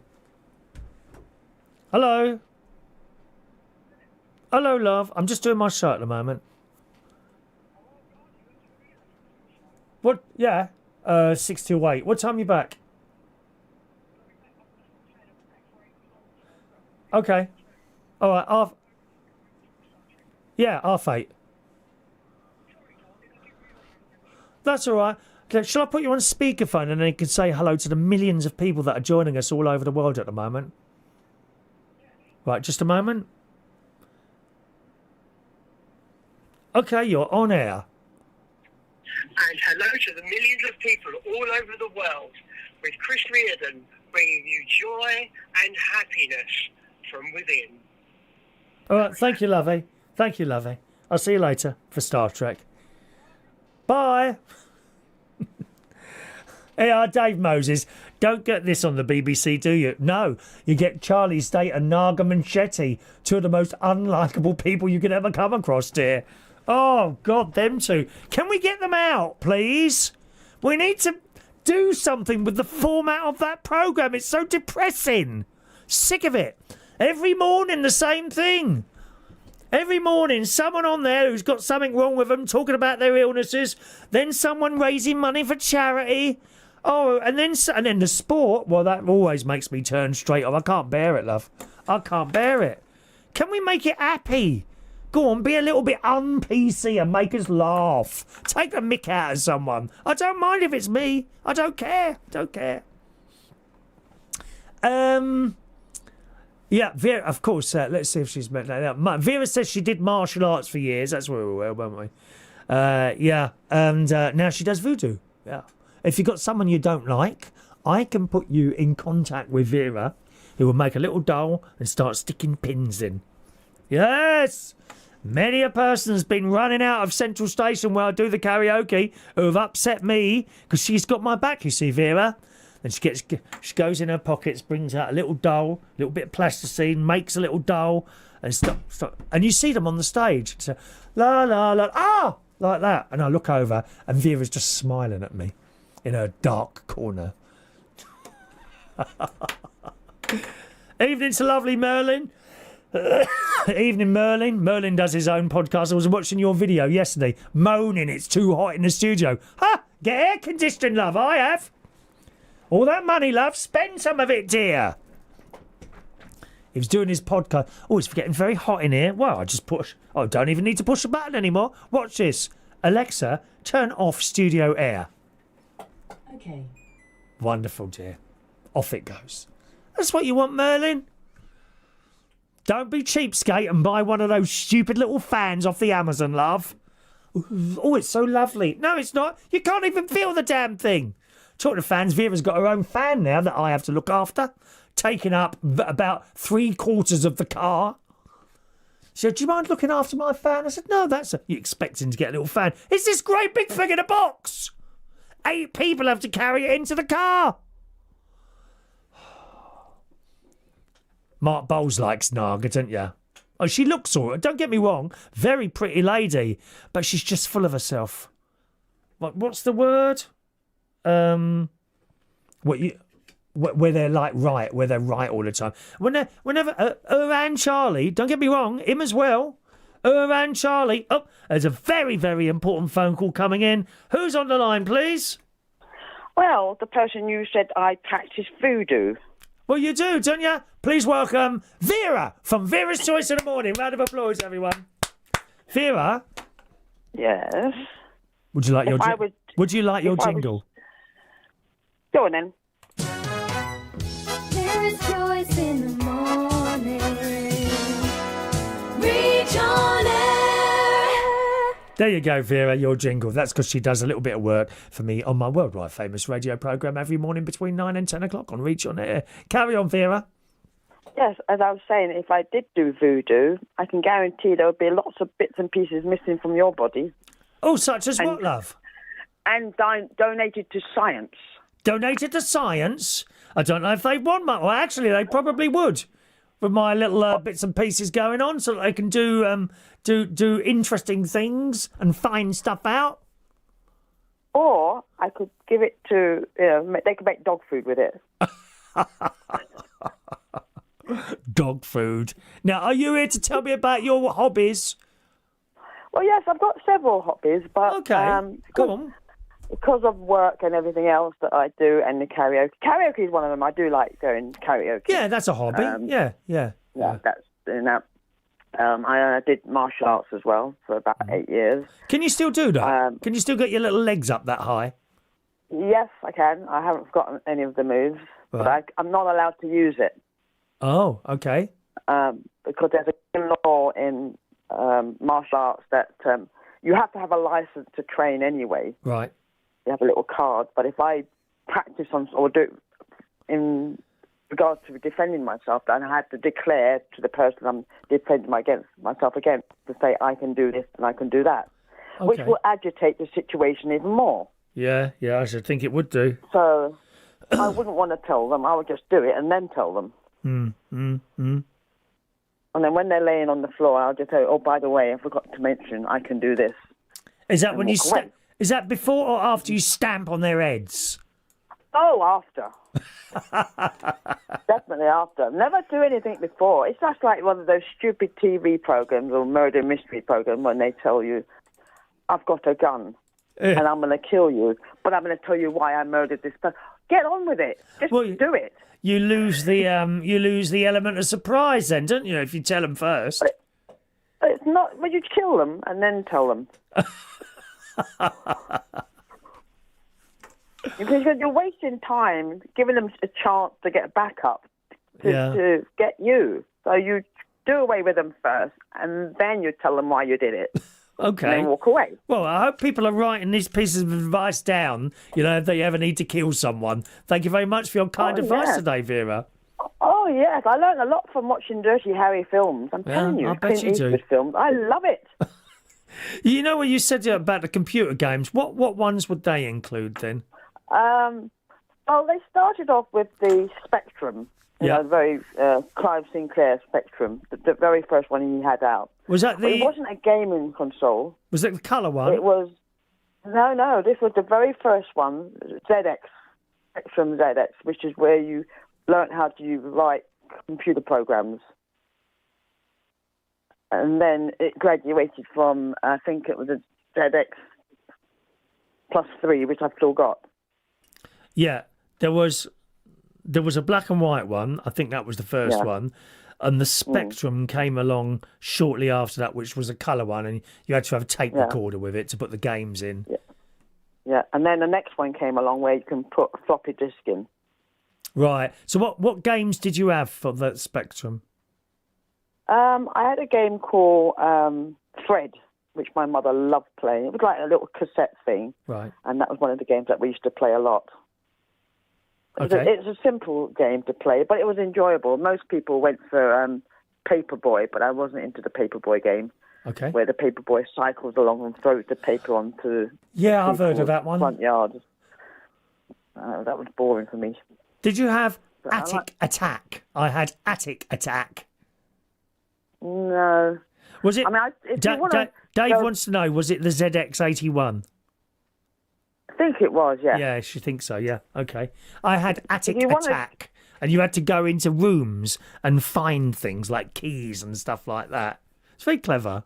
Hello? Hello, love. I'm just doing my show at the moment. What? Yeah. 6 to 8. What time are you back? Okay. All right. Half 8. That's all right. Okay, shall I put you on speakerphone and then you can say hello to the millions of people that are joining us all over the world at the moment? Right, just a moment. Okay, you're on air. And hello to the millions of people all over the world with Chris Reardon bringing you joy and happiness from within. All right, thank you, lovey. Thank you, lovey. I'll see you later for Star Trek. Bye. Yeah, Dave Moses. Don't get this on the BBC, do you? No, you get Charlie State and Naga Manchetti, two of the most unlikable people you could ever come across, dear. Oh, God, them two. Can we get them out, please? We need to do something with the format of that programme. It's so depressing. Sick of it. Every morning, the same thing. Every morning, someone on there who's got something wrong with them, talking about their illnesses, then someone raising money for charity. Oh, and then the sport. Well, that always makes me turn straight off. I can't bear it, love. I can't bear it. Can we make it happy? Go on, be a little bit un-PC and make us laugh. Take the mick out of someone. I don't mind if it's me. I don't care. Don't care. Yeah, Vera, of course. Let's see if she's met that out. Vera says she did martial arts for years. That's where we were, weren't we? Yeah, and now she does voodoo. Yeah. If you've got someone you don't like, I can put you in contact with Vera, who will make a little doll and start sticking pins in. Yes! Many a person has been running out of Central Station where I do the karaoke who have upset me because she's got my back, you see, Vera. And she goes in her pockets, brings out a little doll, a little bit of plasticine, makes a little doll, and stop. And you see them on the stage. So, la, la, la, ah! Like that. And I look over, and Vera's just smiling at me in her dark corner. Evening to lovely Merlin. Evening, Merlin. Merlin does his own podcast. I was watching your video yesterday, moaning it's too hot in the studio. Ha! Get air conditioning, love. I have. All that money, love. Spend some of it, dear. He was doing his podcast. Oh, it's getting very hot in here. Well, I just push. Oh, don't even need to push a button anymore. Watch this. Alexa, turn off studio air. Okay. Wonderful, dear. Off it goes. That's what you want, Merlin. Don't be cheapskate and buy one of those stupid little fans off the Amazon, love. Oh, it's so lovely. No, it's not. You can't even feel the damn thing. Talking to fans, Vera's got her own fan now that I have to look after, taking up about 3/4 of the car. She said, do you mind looking after my fan? I said, no, you expecting to get a little fan. It's this great big thing in a box. 8 people have to carry it into the car. Mark Bowles likes Naga, don't you? Oh, she looks all right. Don't get me wrong. Very pretty lady. But she's just full of herself. What's the word? Where they're like right, where they're right all the time. Whenever her and Charlie, don't get me wrong, him as well. Her and Charlie. Oh, there's a very, very important phone call coming in. Who's on the line, please? Well, the person you said I practice voodoo. Well, you do, don't you? Please welcome Vera from Vera's Choice in the Morning. Round of applause, everyone. Vera? Yes? Would you like your jingle? Go on then. Vera's Choice in the Morning. Reach on air. There you go, Vera, your jingle. That's because she does a little bit of work for me on my worldwide famous radio programme every morning between 9 and 10 o'clock on Reach on Air. Carry on, Vera. Yes, as I was saying, if I did do voodoo, I can guarantee there would be lots of bits and pieces missing from your body. Oh, such as what, love? And donated to science. Donated to science? I don't know if they want much. Well, actually, they probably would. With my little bits and pieces going on, so that they can do interesting things and find stuff out. Or I could give it to, they could make dog food with it. Dog food. Now, are you here to tell me about your hobbies? Well, yes, I've got several hobbies, but okay, go on. Because of work and everything else that I do, and the karaoke. Karaoke is one of them. I do like going karaoke. Yeah, that's a hobby. Yeah. That's doing that. I did martial arts as well for about 8 years. Can you still do that? Can you still get your little legs up that high? Yes, I can. I haven't forgotten any of the moves, right. but I'm not allowed to use it. Oh, okay. Because there's a law in martial arts that you have to have a license to train anyway. Right. You have a little card, but if I practice on or do in regards to defending myself, then I have to declare to the person I'm defending myself against to say I can do this and I can do that, which will agitate the situation even more. Yeah, I should think it would do. So I wouldn't want to tell them. I would just do it and then tell them. And then when they're laying on the floor, I'll just say, "Oh, by the way, I forgot to mention I can do this." Is that when you walk away. is that before or after you stamp on their heads? Oh, after. Definitely after. Never do anything before. It's just like one of those stupid TV programs or murder mystery programs when they tell you, "I've got a gun and I'm going to kill you, but I'm going to tell you why I murdered this person." Get on with it. Just do it. You lose the element of surprise then, don't you? If you tell them first. But it's not. Well, you kill them and then tell them. Because you're wasting time giving them a chance to get back up to get you. So you do away with them first, and then you tell them why you did it. Okay. And then walk away. Well, I hope people are writing these pieces of advice down, if they ever need to kill someone. Thank you very much for your kind advice today, Vera. Oh, yes. I learned a lot from watching Dirty Harry films. I'm telling you. I bet Clint you do. Eastwood films. I love it. You know what you said about the computer games? What ones would they include then? Well, they started off with the Spectrum. The very Clive Sinclair Spectrum, the very first one he had out. Was that It wasn't a gaming console. Was it the colour one? It was... No, this was the very first one, ZX, Spectrum ZX, which is where you learnt how to write computer programs. And then it graduated from, I think it was a ZX +3, which I've still got. Yeah, there was a black and white one. I think that was the first one. And the Spectrum came along shortly after that, which was a colour one, and you had to have a tape recorder with it to put the games in. Yeah, and then the next one came along where you can put a floppy disk in. Right. So what games did you have for the Spectrum? I had a game called Fred, which my mother loved playing. It was like a little cassette thing. Right. And that was one of the games that we used to play a lot. Okay. It's a simple game to play, but it was enjoyable. Most people went for Paperboy, but I wasn't into the Paperboy game. Okay. Where the Paperboy cycles along and throws the paper onto I've heard of that one. Front yard. That was boring for me. Did you have Attic Attack? I had Attic Attack. No. Was it? I mean, if you want to Dave wants to know, was it the ZX81? I think it was, yeah. Yeah, she thinks so, yeah. Okay. I had Attic Attack, and you had to go into rooms and find things like keys and stuff like that. It's very clever.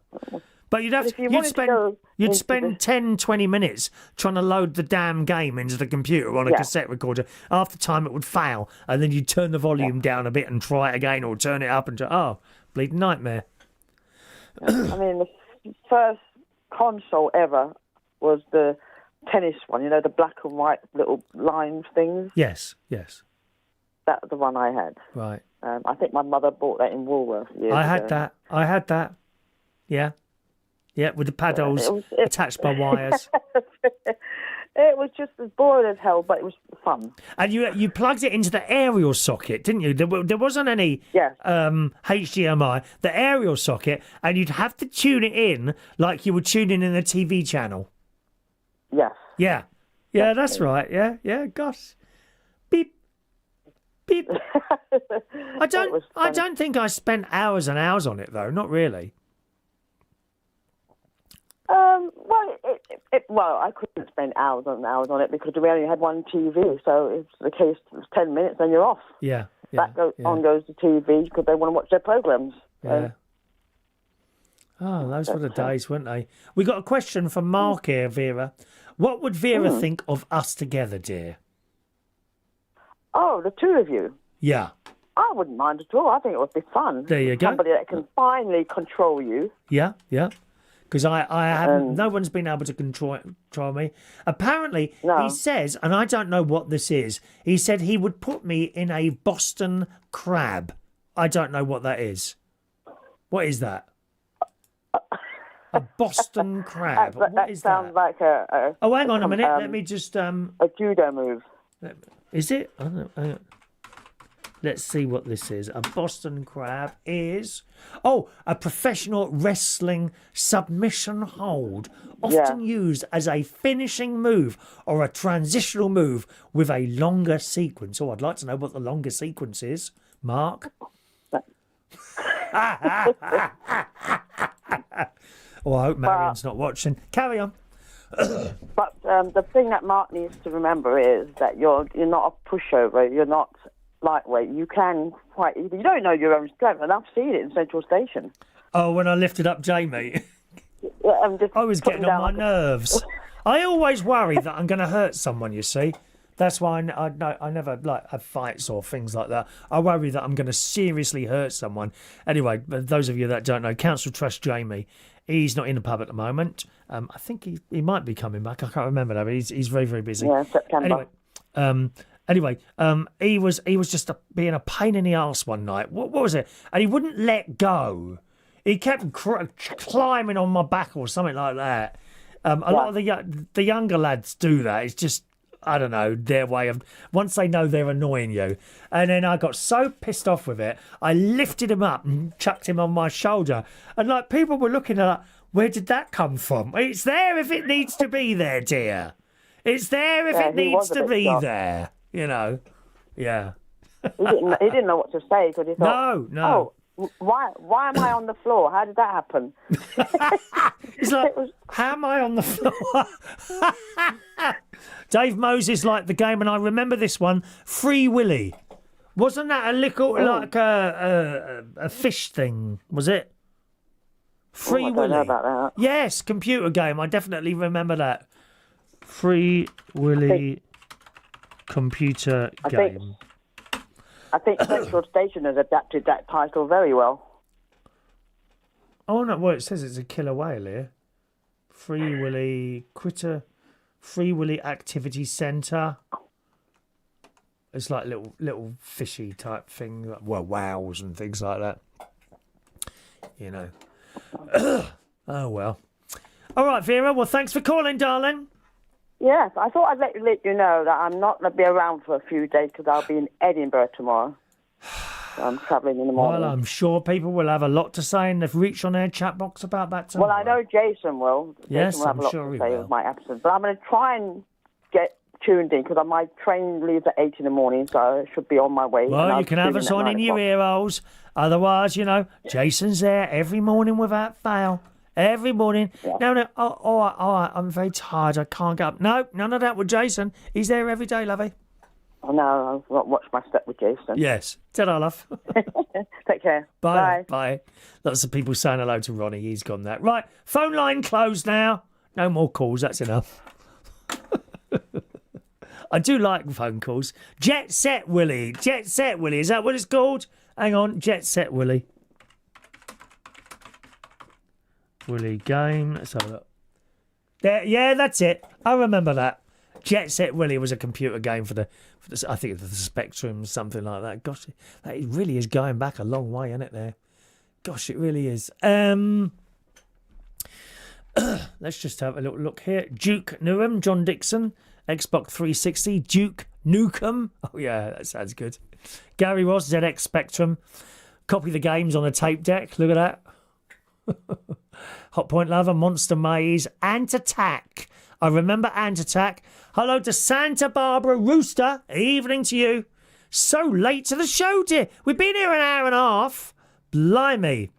But you'd spend 10, 20 minutes trying to load the damn game into the computer on a cassette recorder. After time, it would fail, and then you'd turn the volume down a bit and try it again, or turn it up and bleeding nightmare. I mean, the first console ever was the tennis one, the black and white little lines things. Yes. That was the one I had. Right. I think my mother bought that in Woolworth years I ago. had that. Yeah. Yeah, with the paddles attached by wires. It was just as boring as hell, but it was fun. And you plugged it into the aerial socket, didn't you? There wasn't any HDMI. The aerial socket, and you'd have to tune it in like you were tuning in a TV channel. Yes. Yeah, that's right. Yeah. Gosh, beep, beep. I don't think I spent hours and hours on it though. Not really. Well, I couldn't spend hours and hours on it because we only had one TV, so it's the case. It's 10 minutes, then you're off. Yeah. On goes the TV because they want to watch their programs. Yeah. Those were the days, weren't they? We got a question from Mark here, Vera. What would Vera think of us together, dear? Oh, the two of you. Yeah. I wouldn't mind at all. I think it would be fun. There you go. Somebody that can finally control you. Yeah. Because I haven't. No one's been able to control me. Apparently, he says, and I don't know what this is. He said he would put me in a Boston crab. I don't know what that is. What is that? A Boston crab. What is that? Sounds like a. Oh, hang on a minute. Let me just. A judo move. Is it? I don't know. Let's see what this is. A Boston Crab is... Oh, a professional wrestling submission hold, often used as a finishing move or a transitional move with a longer sequence. Oh, I'd like to know what the longer sequence is. Mark? Oh, I hope Marion's not watching. Carry on. But the thing that Mark needs to remember is that you're not a pushover. You're not lightweight. You can quite easily. You don't know your own strength, and I've seen it in Central Station. Oh, when I lifted up Jamie, Just I was put him getting on my down. nerves. I always worry that I'm going to hurt someone, you see. That's why I never have fights or things like that. I worry that I'm going to seriously hurt someone. Anyway, those of you that don't know, Council Trust Jamie, he's not in the pub at the moment. I think he might be coming back. I can't remember though. But he's very, very busy. Yeah, September. Anyway, he was just being a pain in the arse one night. What was it? And he wouldn't let go. He kept climbing on my back or something like that. A lot of the younger lads do that. It's just, I don't know, their way of, once they know they're annoying you. And then I got so pissed off with it, I lifted him up and chucked him on my shoulder. And people were looking at, where did that come from? It's there if it needs to be there, dear. It's there if it needs to be there. You know, yeah. He didn't know what to say because he thought, No. Oh, why am I on the floor? How did that happen? He's like, how am I on the floor? Dave Moses liked the game, and I remember this one, Free Willy. Wasn't that a little like a fish thing? Was it? Free I Willy. don't know about that. Yes, computer game. I definitely remember that. Free Willy computer game. I think Central Station has adapted that title very well. Oh no! Well, it says it's a killer whale here. Free Willy Free Willy Activity Centre. It's like little fishy type thing, like, wows and things like that. You know. Oh well. All right, Vera. Well, thanks for calling, darling. Yes, I thought I'd let you know that I'm not going to be around for a few days because I'll be in Edinburgh tomorrow. So I'm travelling in the morning. Well, I'm sure people will have a lot to say in the Reach on Air chat box about that tomorrow. Well, I know Jason will. Yes, Jason will have I'm a lot sure to he say will. with my absence. But I'm going to try and get tuned in because my train leaves at 8 in the morning, so I should be on my way. Well, you can have us on in your ear holes. Otherwise, Jason's there every morning without fail. Every morning. Yeah. No. Oh, all right. I'm very tired. I can't get up. No, none of that with Jason. He's there every day, lovey. Oh, no, I'll watch my step with Jason. Yes. Ta-da, love. Take care. Bye. Bye. Lots of people saying hello to Ronnie. He's gone that. Right. Phone line closed now. No more calls. That's enough. I do like phone calls. Jet Set Willie. Jet Set Willie. Is that what it's called? Hang on. Jet Set Willie. Willie game. Let's have a look. There, yeah, that's it. I remember that. Jet Set Willie was a computer game for the I think the Spectrum, something like that. Gosh, that really is going back a long way, isn't it? There. Gosh, it really is. Let's just have a little look here. Duke Nukem, John Dixon, Xbox 360, Duke Nukem. Oh yeah, that sounds good. Gary Ross, ZX Spectrum. Copy the games on a tape deck. Look at that. Hot Point Lover, Monster Maze, Ant Attack. I remember Ant Attack. Hello to Santa Barbara Rooster. Evening to you. So late to the show, dear. We've been here an hour and a half. Blimey.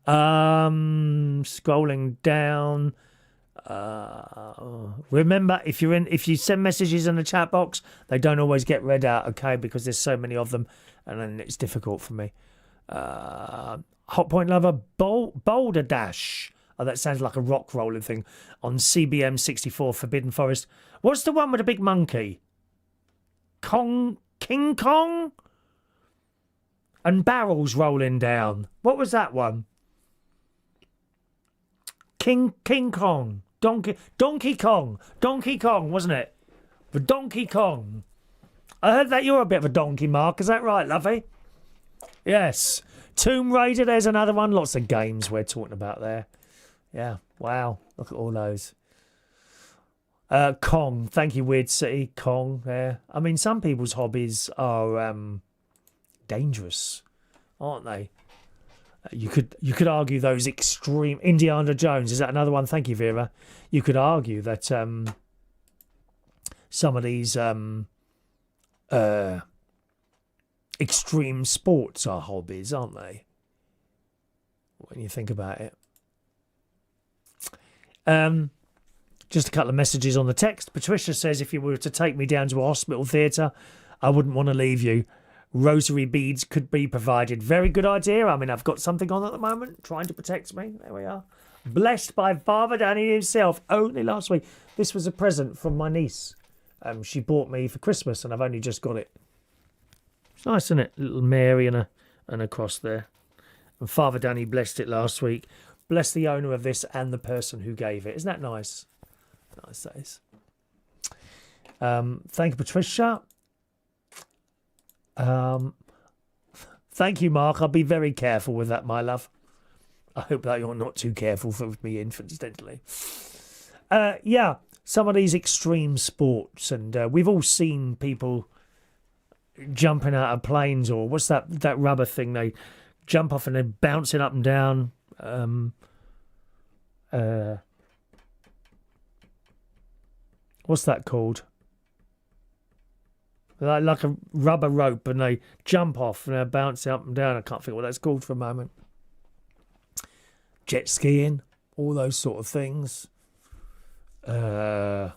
Scrolling down. Remember, if you send messages in the chat box, they don't always get read out, okay? Because there's so many of them, and then it's difficult for me. Hot Point Lover, Boulder Dash. Oh, that sounds like a rock rolling thing. On CBM 64, Forbidden Forest. What's the one with the big monkey? King Kong? And barrels rolling down. What was that one? King Kong. Donkey Kong. Donkey Kong, wasn't it? The Donkey Kong. I heard that you're a bit of a donkey, Mark. Is that right, lovey? Yes. Tomb Raider, there's another one. Lots of games we're talking about there. Yeah, wow. Look at all those. Kong. Thank you, Weird City. Kong, there. I mean, some people's hobbies are dangerous, aren't they? You could argue those extreme Indiana Jones. Is that another one? Thank you, Vera. You could argue that some of these extreme sports are hobbies, aren't they? When you think about it. Just a couple of messages on the text. Patricia says, if you were to take me down to a hospital theatre, I wouldn't want to leave you. Rosary beads could be provided. Very good idea. I mean, I've got something on at the moment, trying to protect me. There we are. Blessed by Father Danny himself, only last week. This was a present from my niece. She bought me for Christmas, and I've only just got it. It's nice, isn't it? Little Mary and a cross there. And Father Danny blessed it last week. Bless the owner of this and the person who gave it. Isn't that nice? Nice, that is. Thank you, Patricia. Thank you, Mark. I'll be very careful with that, my love. I hope that you're not too careful with me, incidentally. Yeah, some of these extreme sports, and we've all seen people jumping out of planes, or what's that rubber thing they jump off and they're bouncing up and down. What's that called? Like a rubber rope, and they jump off and they're bouncing up and down. I can't think what that's called for a moment. Jet skiing, all those sort of things. Hang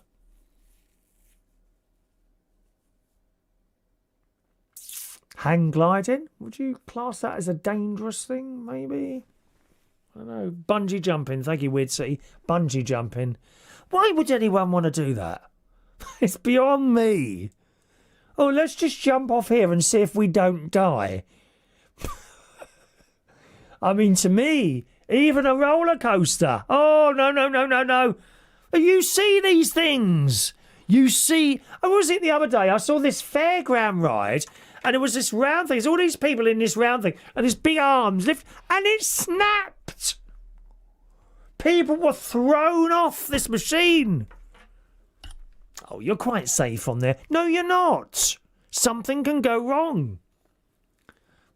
gliding? Would you class that as a dangerous thing, maybe? I don't know. Bungee jumping. Thank you, Weird City. Bungee jumping. Why would anyone want to do that? It's beyond me. Oh, let's just jump off here and see if we don't die. I mean, to me, even a roller coaster. Oh, no. You see these things. You see... Oh, what was it the other day? I saw this fairground ride, and it was this round thing. There's all these people in this round thing, and this big arms lift, and it snapped. People were thrown off this machine. Oh, you're quite safe on there. No, you're not. Something can go wrong.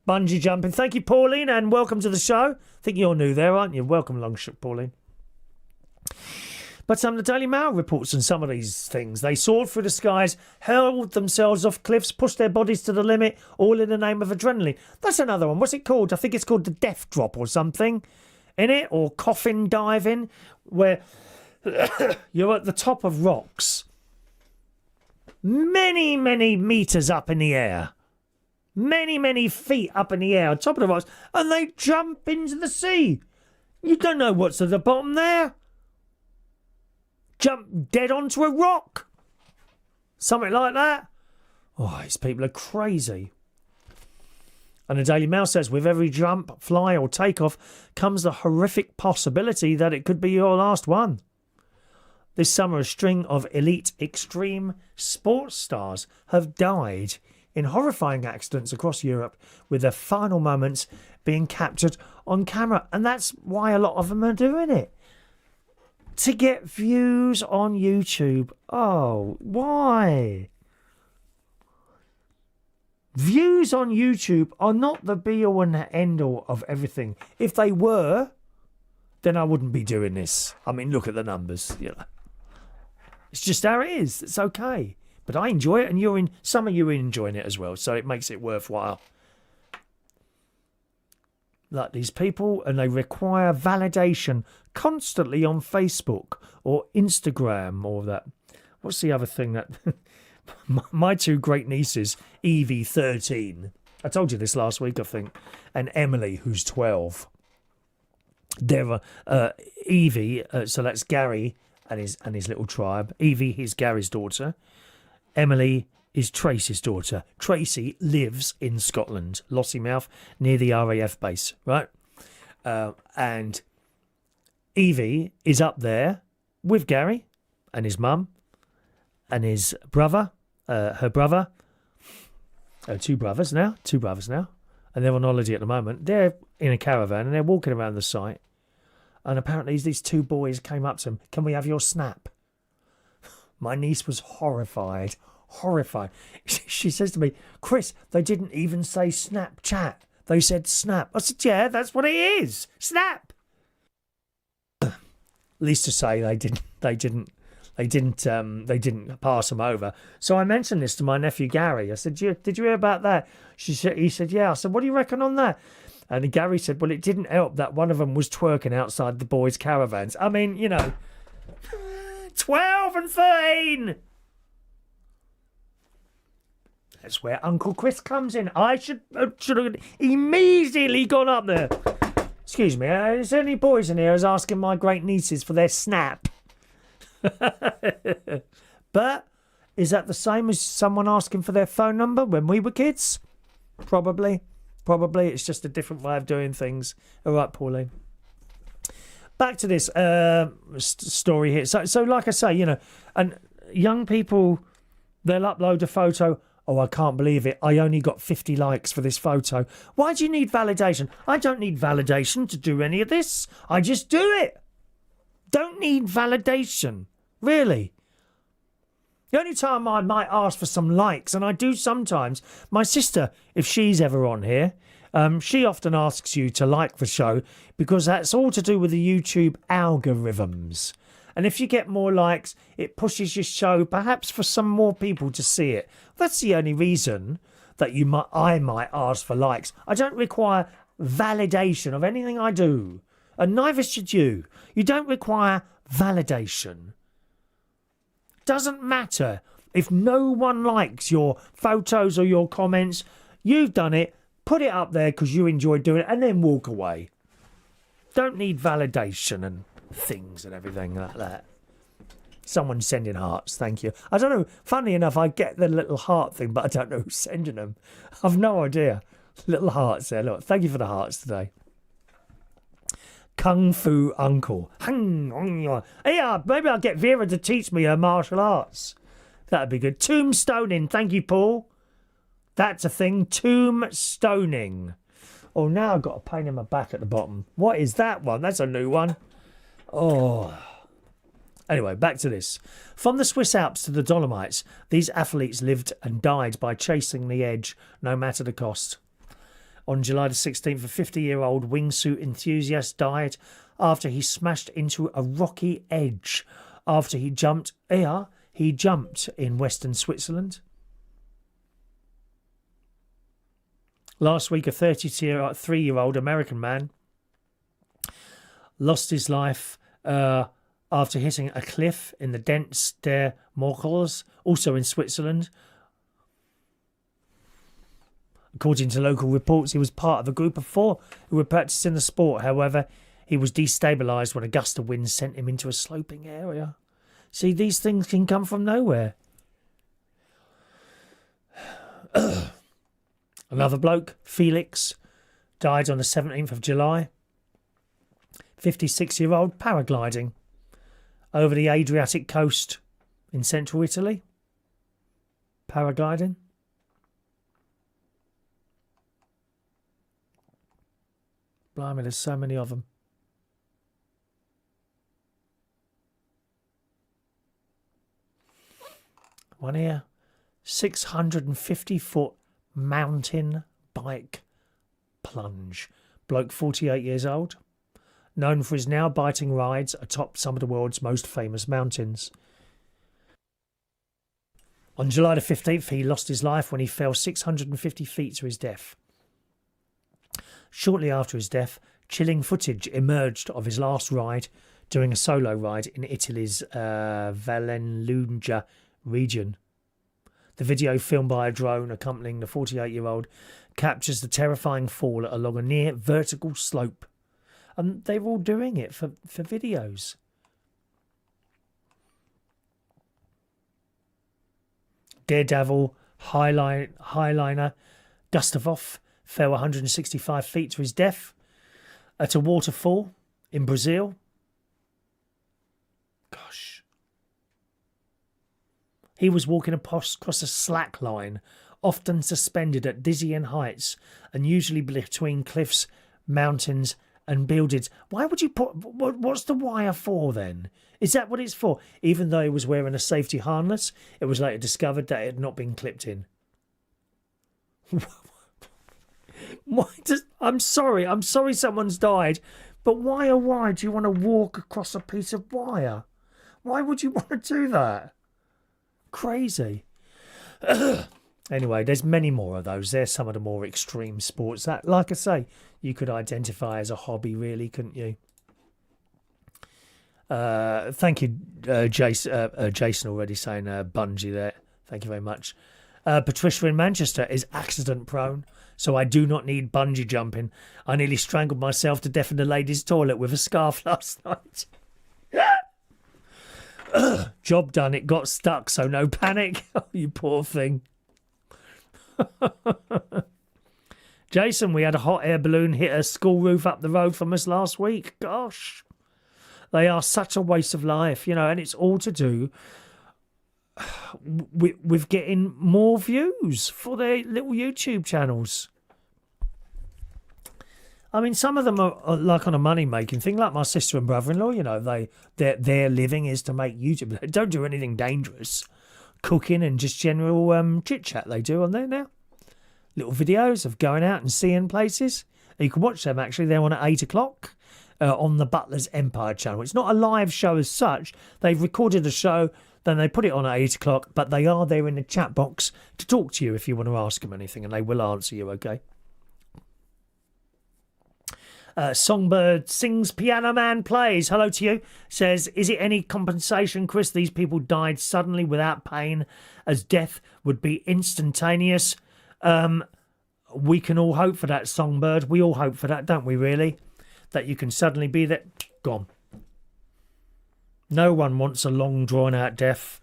Bungee jumping. Thank you, Pauline, and welcome to the show. I think you're new there, aren't you? Welcome along, Pauline. But the Daily Mail reports on some of these things. They soared through the skies, hurled themselves off cliffs, pushed their bodies to the limit, all in the name of adrenaline. That's another one. What's it called? I think it's called the death drop or something. In it? Or coffin diving, where you're at the top of rocks. Many, many metres up in the air. Many, many feet up in the air on top of the rocks. And they jump into the sea. You don't know what's at the bottom there. Jump dead onto a rock. Something like that. Oh, these people are crazy. And the Daily Mail says, with every jump, fly or takeoff comes the horrific possibility that it could be your last one. This summer, a string of elite extreme sports stars have died in horrifying accidents across Europe, with their final moments being captured on camera. And that's why a lot of them are doing it. To get views on YouTube. Oh, why? Views on YouTube are not the be-all and end-all of everything. If they were, then I wouldn't be doing this. I mean, look at the numbers, you know. It's just how it is. It's okay. But I enjoy it, and some of you are enjoying it as well, so it makes it worthwhile. Like these people, and they require validation constantly on Facebook or Instagram or that. What's the other thing that... My two great nieces, Evie, 13. I told you this last week, I think. And Emily, who's 12. They're Evie, so that's Gary and his little tribe. Evie is Gary's daughter. Emily is Tracy's daughter. Tracy lives in Scotland, Lossiemouth, near the RAF base, right? And Evie is up there with Gary and his mum and his brother, her brother. Two brothers now, and they're on holiday at the moment. They're in a caravan and they're walking around the site. And apparently these two boys came up to him. Can we have your snap? My niece was horrified. horrified. She says to me, Chris, they didn't even say Snapchat. They said Snap. I said, yeah, that's what it is. Snap. At least to say they didn't pass them over. So I mentioned this to my nephew Gary. I said, did you hear about that? He said, yeah. I said, what do you reckon on that? And Gary said, well, it didn't help that one of them was twerking outside the boys' caravans. I mean, 12 and 13. That's where Uncle Chris comes in. I should have immediately gone up there. Excuse me, is there any boys in here who's asking my great nieces for their snap? But is that the same as someone asking for their phone number when we were kids? Probably. It's just a different way of doing things. All right, Pauline. Back to this story here. So like I say, and young people, they'll upload a photo. Oh, I can't believe it. I only got 50 likes for this photo. Why do you need validation? I don't need validation to do any of this. I just do it. Don't need validation. Really. The only time I might ask for some likes, and I do sometimes, my sister, if she's ever on here, she often asks you to like the show because that's all to do with the YouTube algorithms. And if you get more likes, it pushes your show perhaps for some more people to see it. That's the only reason that I might ask for likes. I don't require validation of anything I do. And neither should you. You don't require validation. Doesn't matter if no one likes your photos or your comments. You've done it. Put it up there because you enjoy doing it and then walk away. Don't need validation and things and everything like that. Someone's sending hearts, thank you. I don't know, funny enough, I get the little heart thing, but I don't know who's sending them. I've no idea. Little hearts there, look. Thank you for the hearts today. Kung Fu Uncle. Yeah, maybe I'll get Vera to teach me her martial arts. That'd be good. Tombstoning, thank you, Paul. That's a thing, tombstoning. Oh, now I've got a pain in my back at the bottom. What is that one? That's a new one. Oh. Anyway, back to this. From the Swiss Alps to the Dolomites, these athletes lived and died by chasing the edge, no matter the cost. On July the 16th, a 50-year-old wingsuit enthusiast died after he smashed into a rocky edge after he jumped in western Switzerland. Last week, a 33-year-old American man lost his life after hitting a cliff in the Dents der Morkels, also in Switzerland. According to local reports, he was part of a group of 4 who were practicing the sport. However, he was destabilised when a gust of wind sent him into a sloping area. See, these things can come from nowhere. Another bloke, Felix, died on the 17th of July. 56-year-old paragliding over the Adriatic coast in central Italy. Paragliding. Blimey, there's so many of them. One here. 650-foot mountain bike plunge. Bloke 48 years old. Known for his now-biting rides atop some of the world's most famous mountains. On July the 15th, he lost his life when he fell 650 feet to his death. Shortly after his death, chilling footage emerged of his last ride during a solo ride in Italy's Vallenlunga region. The video, filmed by a drone accompanying the 48-year-old, captures the terrifying fall along a near vertical slope. And they're all doing it for videos. Daredevil highliner Gustavov fell 165 feet to his death at a waterfall in Brazil. Gosh. He was walking across a slack line, often suspended at dizzying heights and usually between cliffs, mountains and build it. Why would you put... What's the wire for then? Is that what it's for? Even though he was wearing a safety harness, it was later discovered that it had not been clipped in. I'm sorry someone's died, but why, oh why do you want to walk across a piece of wire? Why would you want to do that? Crazy. Anyway, there's many more of those. There's some of the more extreme sports that, like I say, you could identify as a hobby, really, couldn't you? Thank you, Jason already saying bungee there. Thank you very much. Patricia in Manchester is accident prone, so I do not need bungee jumping. I nearly strangled myself to death in the ladies' toilet with a scarf last night. Job done, it got stuck, so no panic. Oh, you poor thing. Jason, we had a hot air balloon hit a school roof up the road from us last week. Gosh. They are such a waste of life, and it's all to do with getting more views for their little YouTube channels. I mean, some of them are like on a money-making thing, like my sister and brother-in-law, their living is to make YouTube. They don't do anything dangerous. Cooking and just general chit-chat they do on there now. Little videos of going out and seeing places. You can watch them, actually. They're on at 8 o'clock. On the Butler's Empire channel. It's not a live show as such. They've recorded the show, then they put it on at 8 o'clock, but they are there in the chat box to talk to you if you want to ask them anything, and they will answer you, okay? Songbird sings, Piano Man plays. Hello to you. Says, is it any compensation, Chris? These people died suddenly without pain, as death would be instantaneous. We can all hope for that, Songbird. We all hope for that, don't we, really? That you can suddenly be there, gone. No one wants a long, drawn-out death,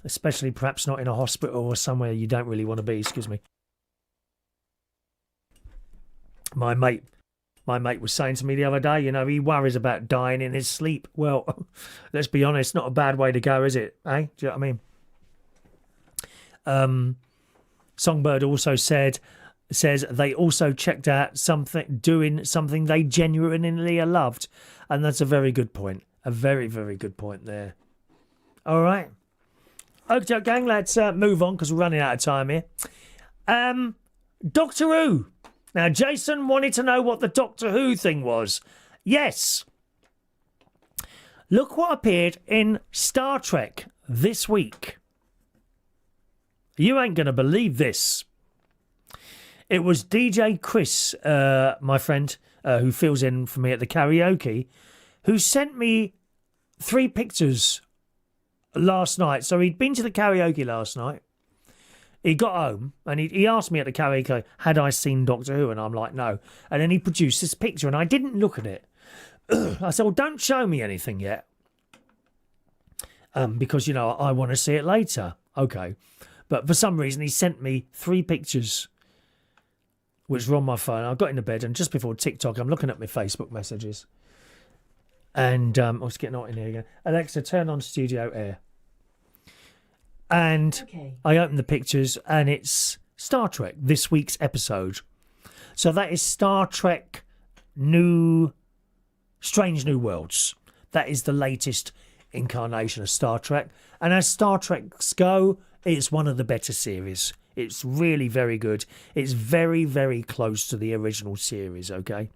especially perhaps not in a hospital or somewhere you don't really want to be. Excuse me. My mate was saying to me the other day, he worries about dying in his sleep. Well, let's be honest, not a bad way to go, is it? Eh? Do you know what I mean? Songbird also says they also checked out doing something they genuinely loved, and that's a very good point. A very, very good point there. All right. Okay, gang, let's move on because we're running out of time here. Doctor Who. Now, Jason wanted to know what the Doctor Who thing was. Yes. Look what appeared in Star Trek this week. You ain't going to believe this. It was DJ Chris, my friend, who fills in for me at the karaoke, who sent me 3 pictures last night. So he'd been to the karaoke last night. He got home and he asked me at the karaoke, had I seen Doctor Who? And I'm like, no. And then he produced this picture and I didn't look at it. I said, well, don't show me anything yet. Because, I want to see it later. Okay. But for some reason, he sent me 3 pictures which were on my phone. I got into bed, and just before TikTok, I'm looking at my Facebook messages. And I was getting out in here again. Alexa, turn on Studio Air. And Okay. I opened the pictures, and it's Star Trek, this week's episode. So that is Star Trek Strange New Worlds. That is the latest incarnation of Star Trek. And as Star Treks go, it's one of the better series. It's really very good. It's very, very close to the original series, okay?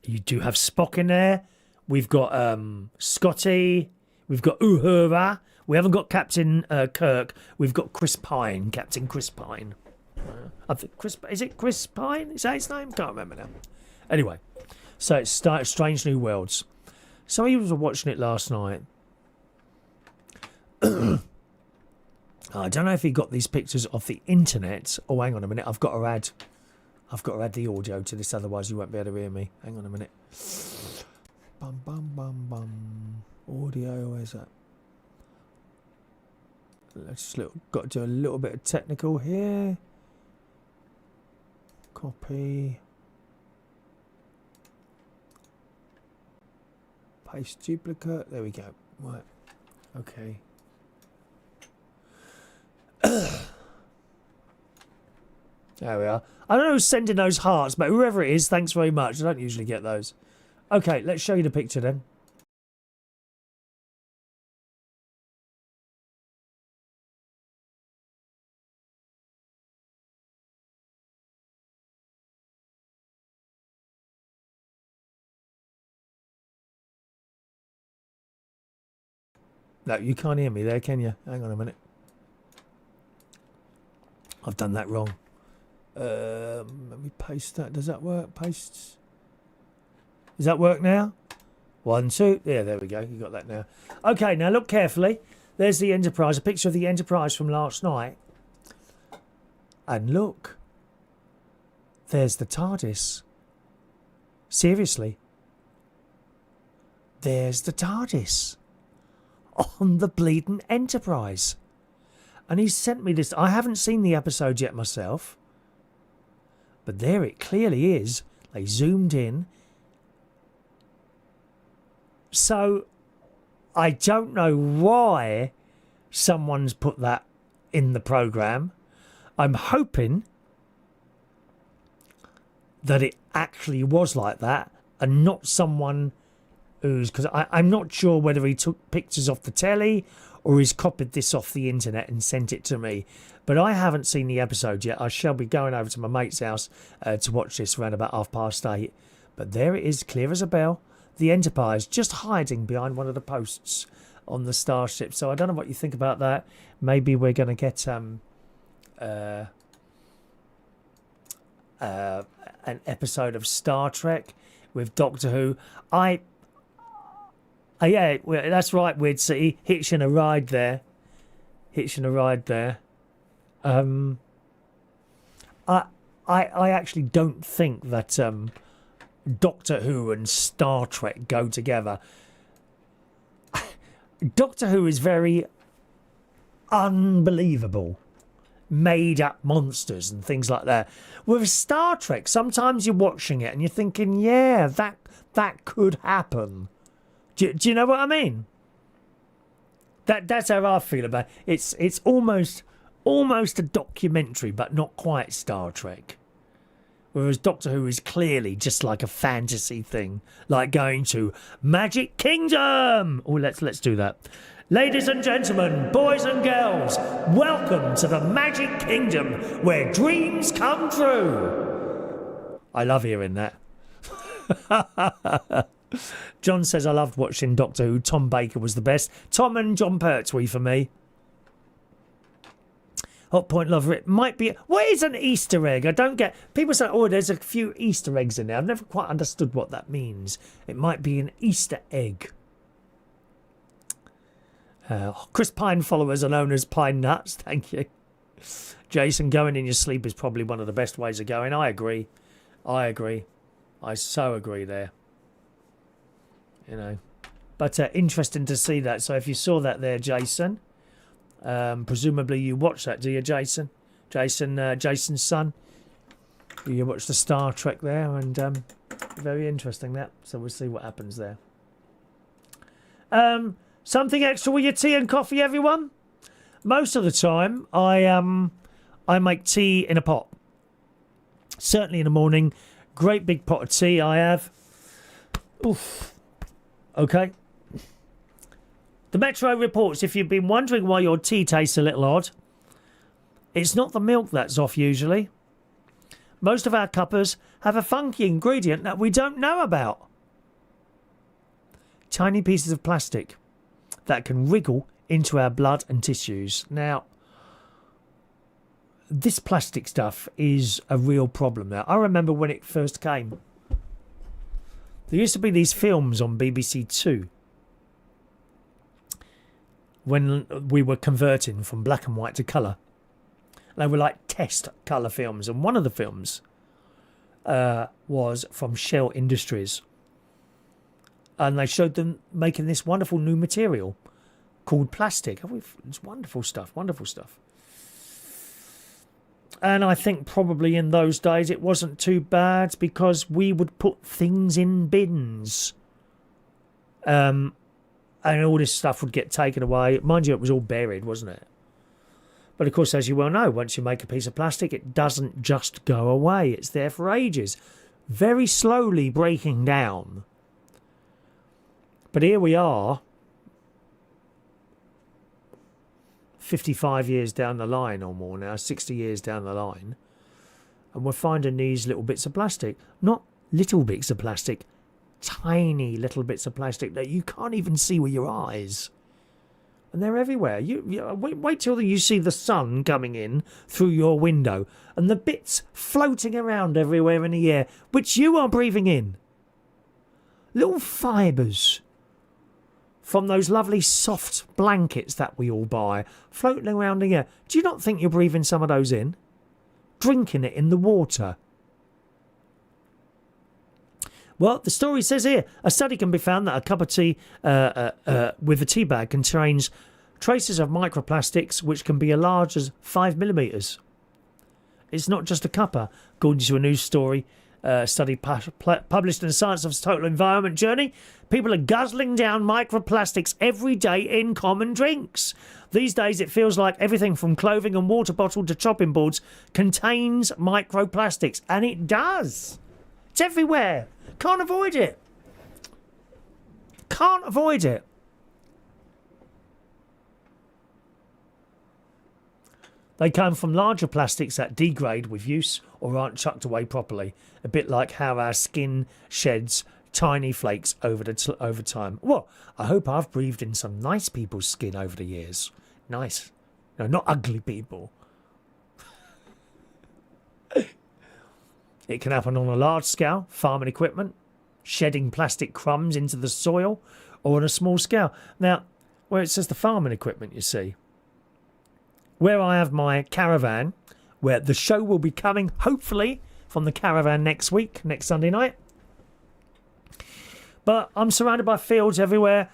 You do have Spock in there. We've got Scotty. We've got Uhura. We haven't got Captain Kirk. We've got Chris Pine, Captain Chris Pine. I think is it Chris Pine? Is that his name? Can't remember now. Anyway, so it's Strange New Worlds. So he was watching it last night. I don't know if he got these pictures off the internet. Oh, hang on a minute. I've got to add the audio to this, otherwise you won't be able to hear me. Hang on a minute. Bum bum bum bum. Audio, where's that? Let's got to do a little bit of technical here. Copy. Paste duplicate. There we go. Right. Okay. There we are. I don't know who's sending those hearts, but whoever it is, thanks very much. I don't usually get those. Okay, let's show you the picture then. No, you can't hear me there, can you? Hang on a minute. I've done that wrong. Let me paste that. Does that work? Pastes. Does that work now? 1, 2. Yeah, there we go. You got that now. Okay, now look carefully. There's the Enterprise. A picture of the Enterprise from last night. And look. There's the TARDIS. Seriously. There's the TARDIS. On the bleeding Enterprise. And he sent me this. I haven't seen the episode yet myself. But there it clearly is. They zoomed in. So, I don't know why someone's put that in the programme. I'm hoping that it actually was like that and not someone who's... Because I'm not sure whether he took pictures off the telly or he's copied this off the internet and sent it to me. But I haven't seen the episode yet. I shall be going over to my mate's house to watch this around about 8:30. But there it is, clear as a bell. The Enterprise just hiding behind one of the posts on the starship. So I don't know what you think about that. Maybe we're going to get an episode of Star Trek with Doctor Who. Yeah, well, that's right, Weird City. Hitching a ride there. I actually don't think that Doctor Who and Star Trek go together. Doctor Who is very unbelievable. Made up monsters and things like that. With Star Trek, sometimes you're watching it and you're thinking, yeah, that could happen. Do you know what I mean? That's how I feel about it. It's almost a documentary, but not quite Star Trek. Whereas Doctor Who is clearly just like a fantasy thing, like going to Magic Kingdom. Oh, let's do that. Ladies and gentlemen, boys and girls, welcome to the Magic Kingdom where dreams come true. I love hearing that. John says, I loved watching Doctor Who. Tom Baker was the best. Tom and John Pertwee for me. Hot Point Lover, it might be... What is an Easter egg? I don't get... People say, oh, there's a few Easter eggs in there. I've never quite understood what that means. It might be an Easter egg. Chris Pine followers are known as Pine Nuts. Thank you. Jason, going in your sleep is probably one of the best ways of going. I agree. I so agree there. You know. But interesting to see that. So if you saw that there, Jason... presumably you watch that, do you, Jason? Jason's son. You watch the Star Trek there, and very interesting that. So we'll see what happens there. Something extra with your tea and coffee, everyone? Most of the time, I make tea in a pot. Certainly in the morning, great big pot of tea I have. Oof. Okay. The Metro reports, if you've been wondering why your tea tastes a little odd, it's not the milk that's off usually. Most of our cuppers have a funky ingredient that we don't know about. Tiny pieces of plastic that can wriggle into our blood and tissues. Now, this plastic stuff is a real problem now. I remember when it first came. There used to be these films on BBC Two when we were converting from black and white to colour. They were like test colour films, and one of the films was from Shell Industries, and they showed them making this wonderful new material called plastic. It's wonderful stuff. And I think probably in those days it wasn't too bad because we would put things in bins. And all this stuff would get taken away. Mind you, it was all buried, wasn't it? But of course, as you well know, once you make a piece of plastic, it doesn't just go away. It's there for ages, very slowly breaking down. But here we are, 55 years down the line or more now, 60 years down the line, and we're finding these little bits of plastic. Not little bits of plastic, tiny little bits of plastic that you can't even see with your eyes. And they're everywhere. Wait till you see the sun coming in through your window and the bits floating around everywhere in the air, which you are breathing in. Little fibres from those lovely soft blankets that we all buy, floating around in the air. Do you not think you're breathing some of those in? Drinking it in the water. Well, the story says here, a study can be found that a cup of tea with a tea bag contains traces of microplastics which can be as large as 5 millimetres. It's not just a cuppa, according to a news story study published in Science of Total Environment Journey. People are guzzling down microplastics every day in common drinks. These days it feels like everything from clothing and water bottle to chopping boards contains microplastics, and it does. It's everywhere. Can't avoid it. Can't avoid it. They come from larger plastics that degrade with use or aren't chucked away properly. A bit like how our skin sheds tiny flakes over time. Well, I hope I've breathed in some nice people's skin over the years. Nice. No, not ugly people. It can happen on a large scale, farming equipment, shedding plastic crumbs into the soil, or on a small scale. Now, where it says the farming equipment, you see, where I have my caravan, where the show will be coming, hopefully, from the caravan next week, next Sunday night. But I'm surrounded by fields everywhere,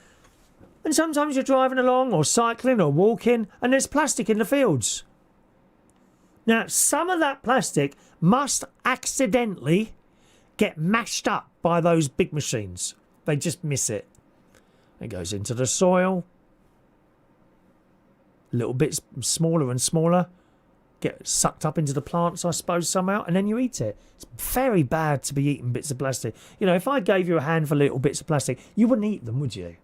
and sometimes you're driving along or cycling or walking, and there's plastic in the fields. Now, some of that plastic must accidentally get mashed up by those big machines. They just miss it. It goes into the soil. Little bits smaller and smaller. Get sucked up into the plants, I suppose, somehow. And then you eat it. It's very bad to be eating bits of plastic. You know, if I gave you a handful of little bits of plastic, you wouldn't eat them, would you?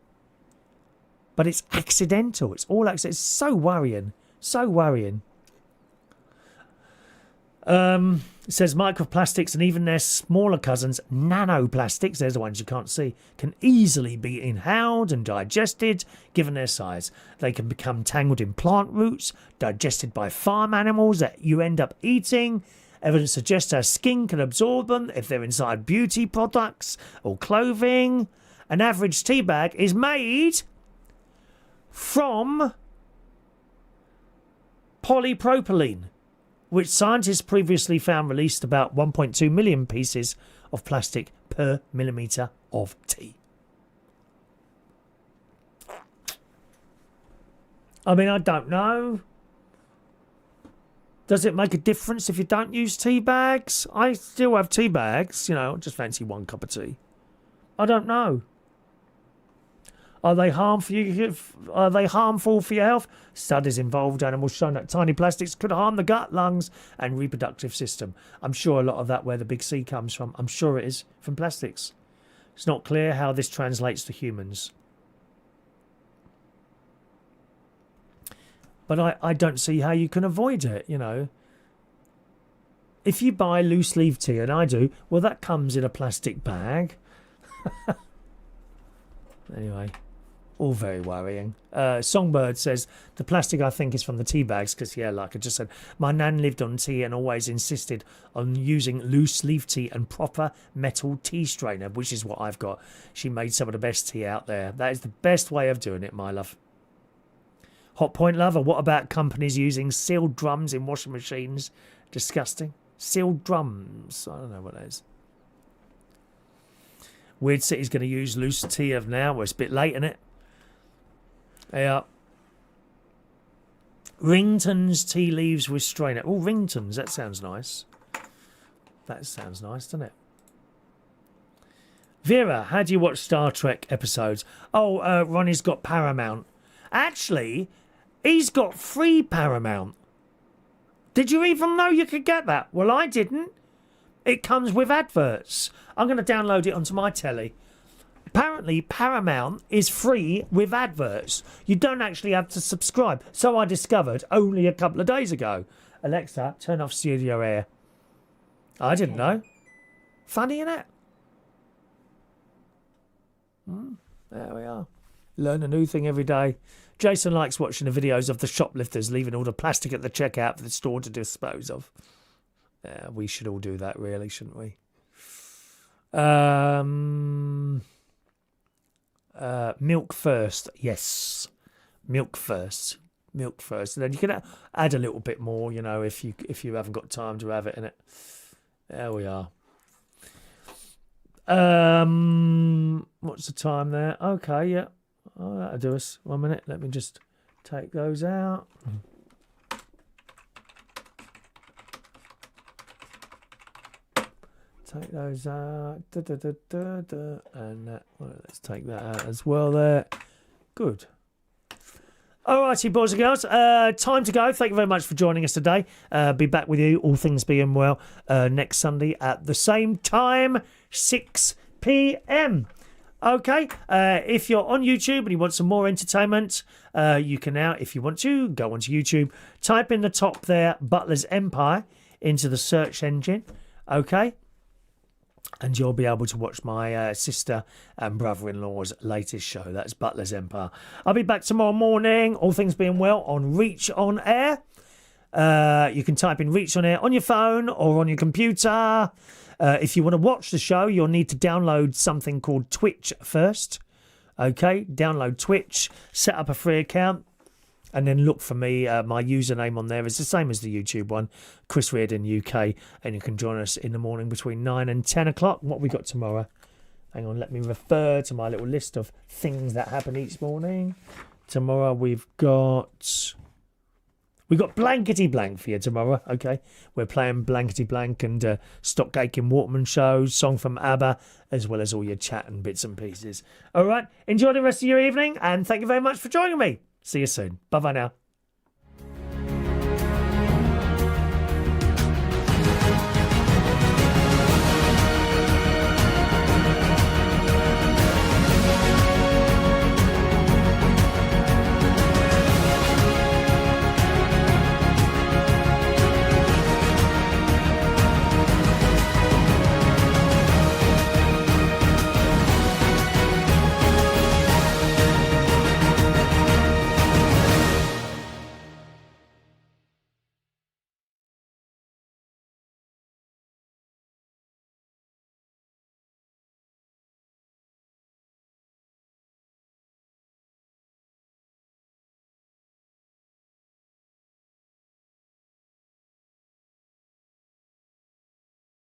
But it's accidental. It's all accidental. It's so worrying. So worrying. It says microplastics and even their smaller cousins, nanoplastics, there's the ones you can't see, can easily be inhaled and digested given their size. They can become tangled in plant roots, digested by farm animals that you end up eating. Evidence suggests our skin can absorb them if they're inside beauty products or clothing. An average tea bag is made from polypropylene, which scientists previously found released about 1.2 million pieces of plastic per millimetre of tea. I mean, I don't know. Does it make a difference if you don't use tea bags? I still have tea bags, you know, just fancy one cup of tea. I don't know. Are they harmful for your health? Studies involved animals shown that tiny plastics could harm the gut, lungs and reproductive system. I'm sure a lot of that where the big C comes from. I'm sure it is from plastics. It's not clear how this translates to humans. But I don't see how you can avoid it, you know. If you buy loose leaf tea, and I do, well, that comes in a plastic bag. Anyway. All very worrying. Songbird says, the plastic I think is from the tea bags because, yeah, like I just said, my nan lived on tea and always insisted on using loose leaf tea and proper metal tea strainer, which is what I've got. She made some of the best tea out there. That is the best way of doing it, my love. Hot point lover, what about companies using sealed drums in washing machines? Disgusting. Sealed drums. I don't know what that is. Weird City's going to use loose tea of now. Well, it's a bit late, isn't it? Yeah. Rington's tea leaves with strainer. Oh, Rington's. That sounds nice. That sounds nice, doesn't it? Vera, how do you watch Star Trek episodes? Oh, Ronnie's got Paramount. Actually, he's got free Paramount. Did you even know you could get that? Well, I didn't. It comes with adverts. I'm going to download it onto my telly. Apparently, Paramount is free with adverts. You don't actually have to subscribe. So I discovered only a couple of days ago. Alexa, turn off studio air. I didn't know. Funny, innit? There we are. Learn a new thing every day. Jason likes watching the videos of the shoplifters leaving all the plastic at the checkout for the store to dispose of. Yeah, we should all do that, really, shouldn't we? Milk first. Yes. Milk first. Milk first. And then you can add a little bit more, you know, if you haven't got time to have it in it. There we are. What's the time there? Okay, yeah. Oh, that'll do us. 1 minute. Let me just take those out. Take those out. And well, let's take that out as well there. Good. Alrighty, boys and girls. Time to go. Thank you very much for joining us today. Be back with you, all things being well, next Sunday at the same time, 6 p.m. Okay, if you're on YouTube and you want some more entertainment, you can now, if you want to, go onto YouTube, type in the top there, Butler's Empire, into the search engine, okay? And you'll be able to watch my sister and brother-in-law's latest show. That's Butler's Empire. I'll be back tomorrow morning, all things being well, on Reach On Air. You can type in Reach On Air on your phone or on your computer. If you want to watch the show, you'll need to download something called Twitch first. Okay, download Twitch, set up a free account, and then look for me. My username on there is the same as the YouTube one, Chris Reardon UK, and you can join us in the morning between 9 and 10 o'clock. What we got tomorrow? Hang on, let me refer to my little list of things that happen each morning. Tomorrow we've got Blankety Blank for you tomorrow, okay? We're playing Blankety Blank and Stock Aitken Waterman shows, song from ABBA, as well as all your chat and bits and pieces. All right, enjoy the rest of your evening, and thank you very much for joining me. See you soon. Bye-bye now.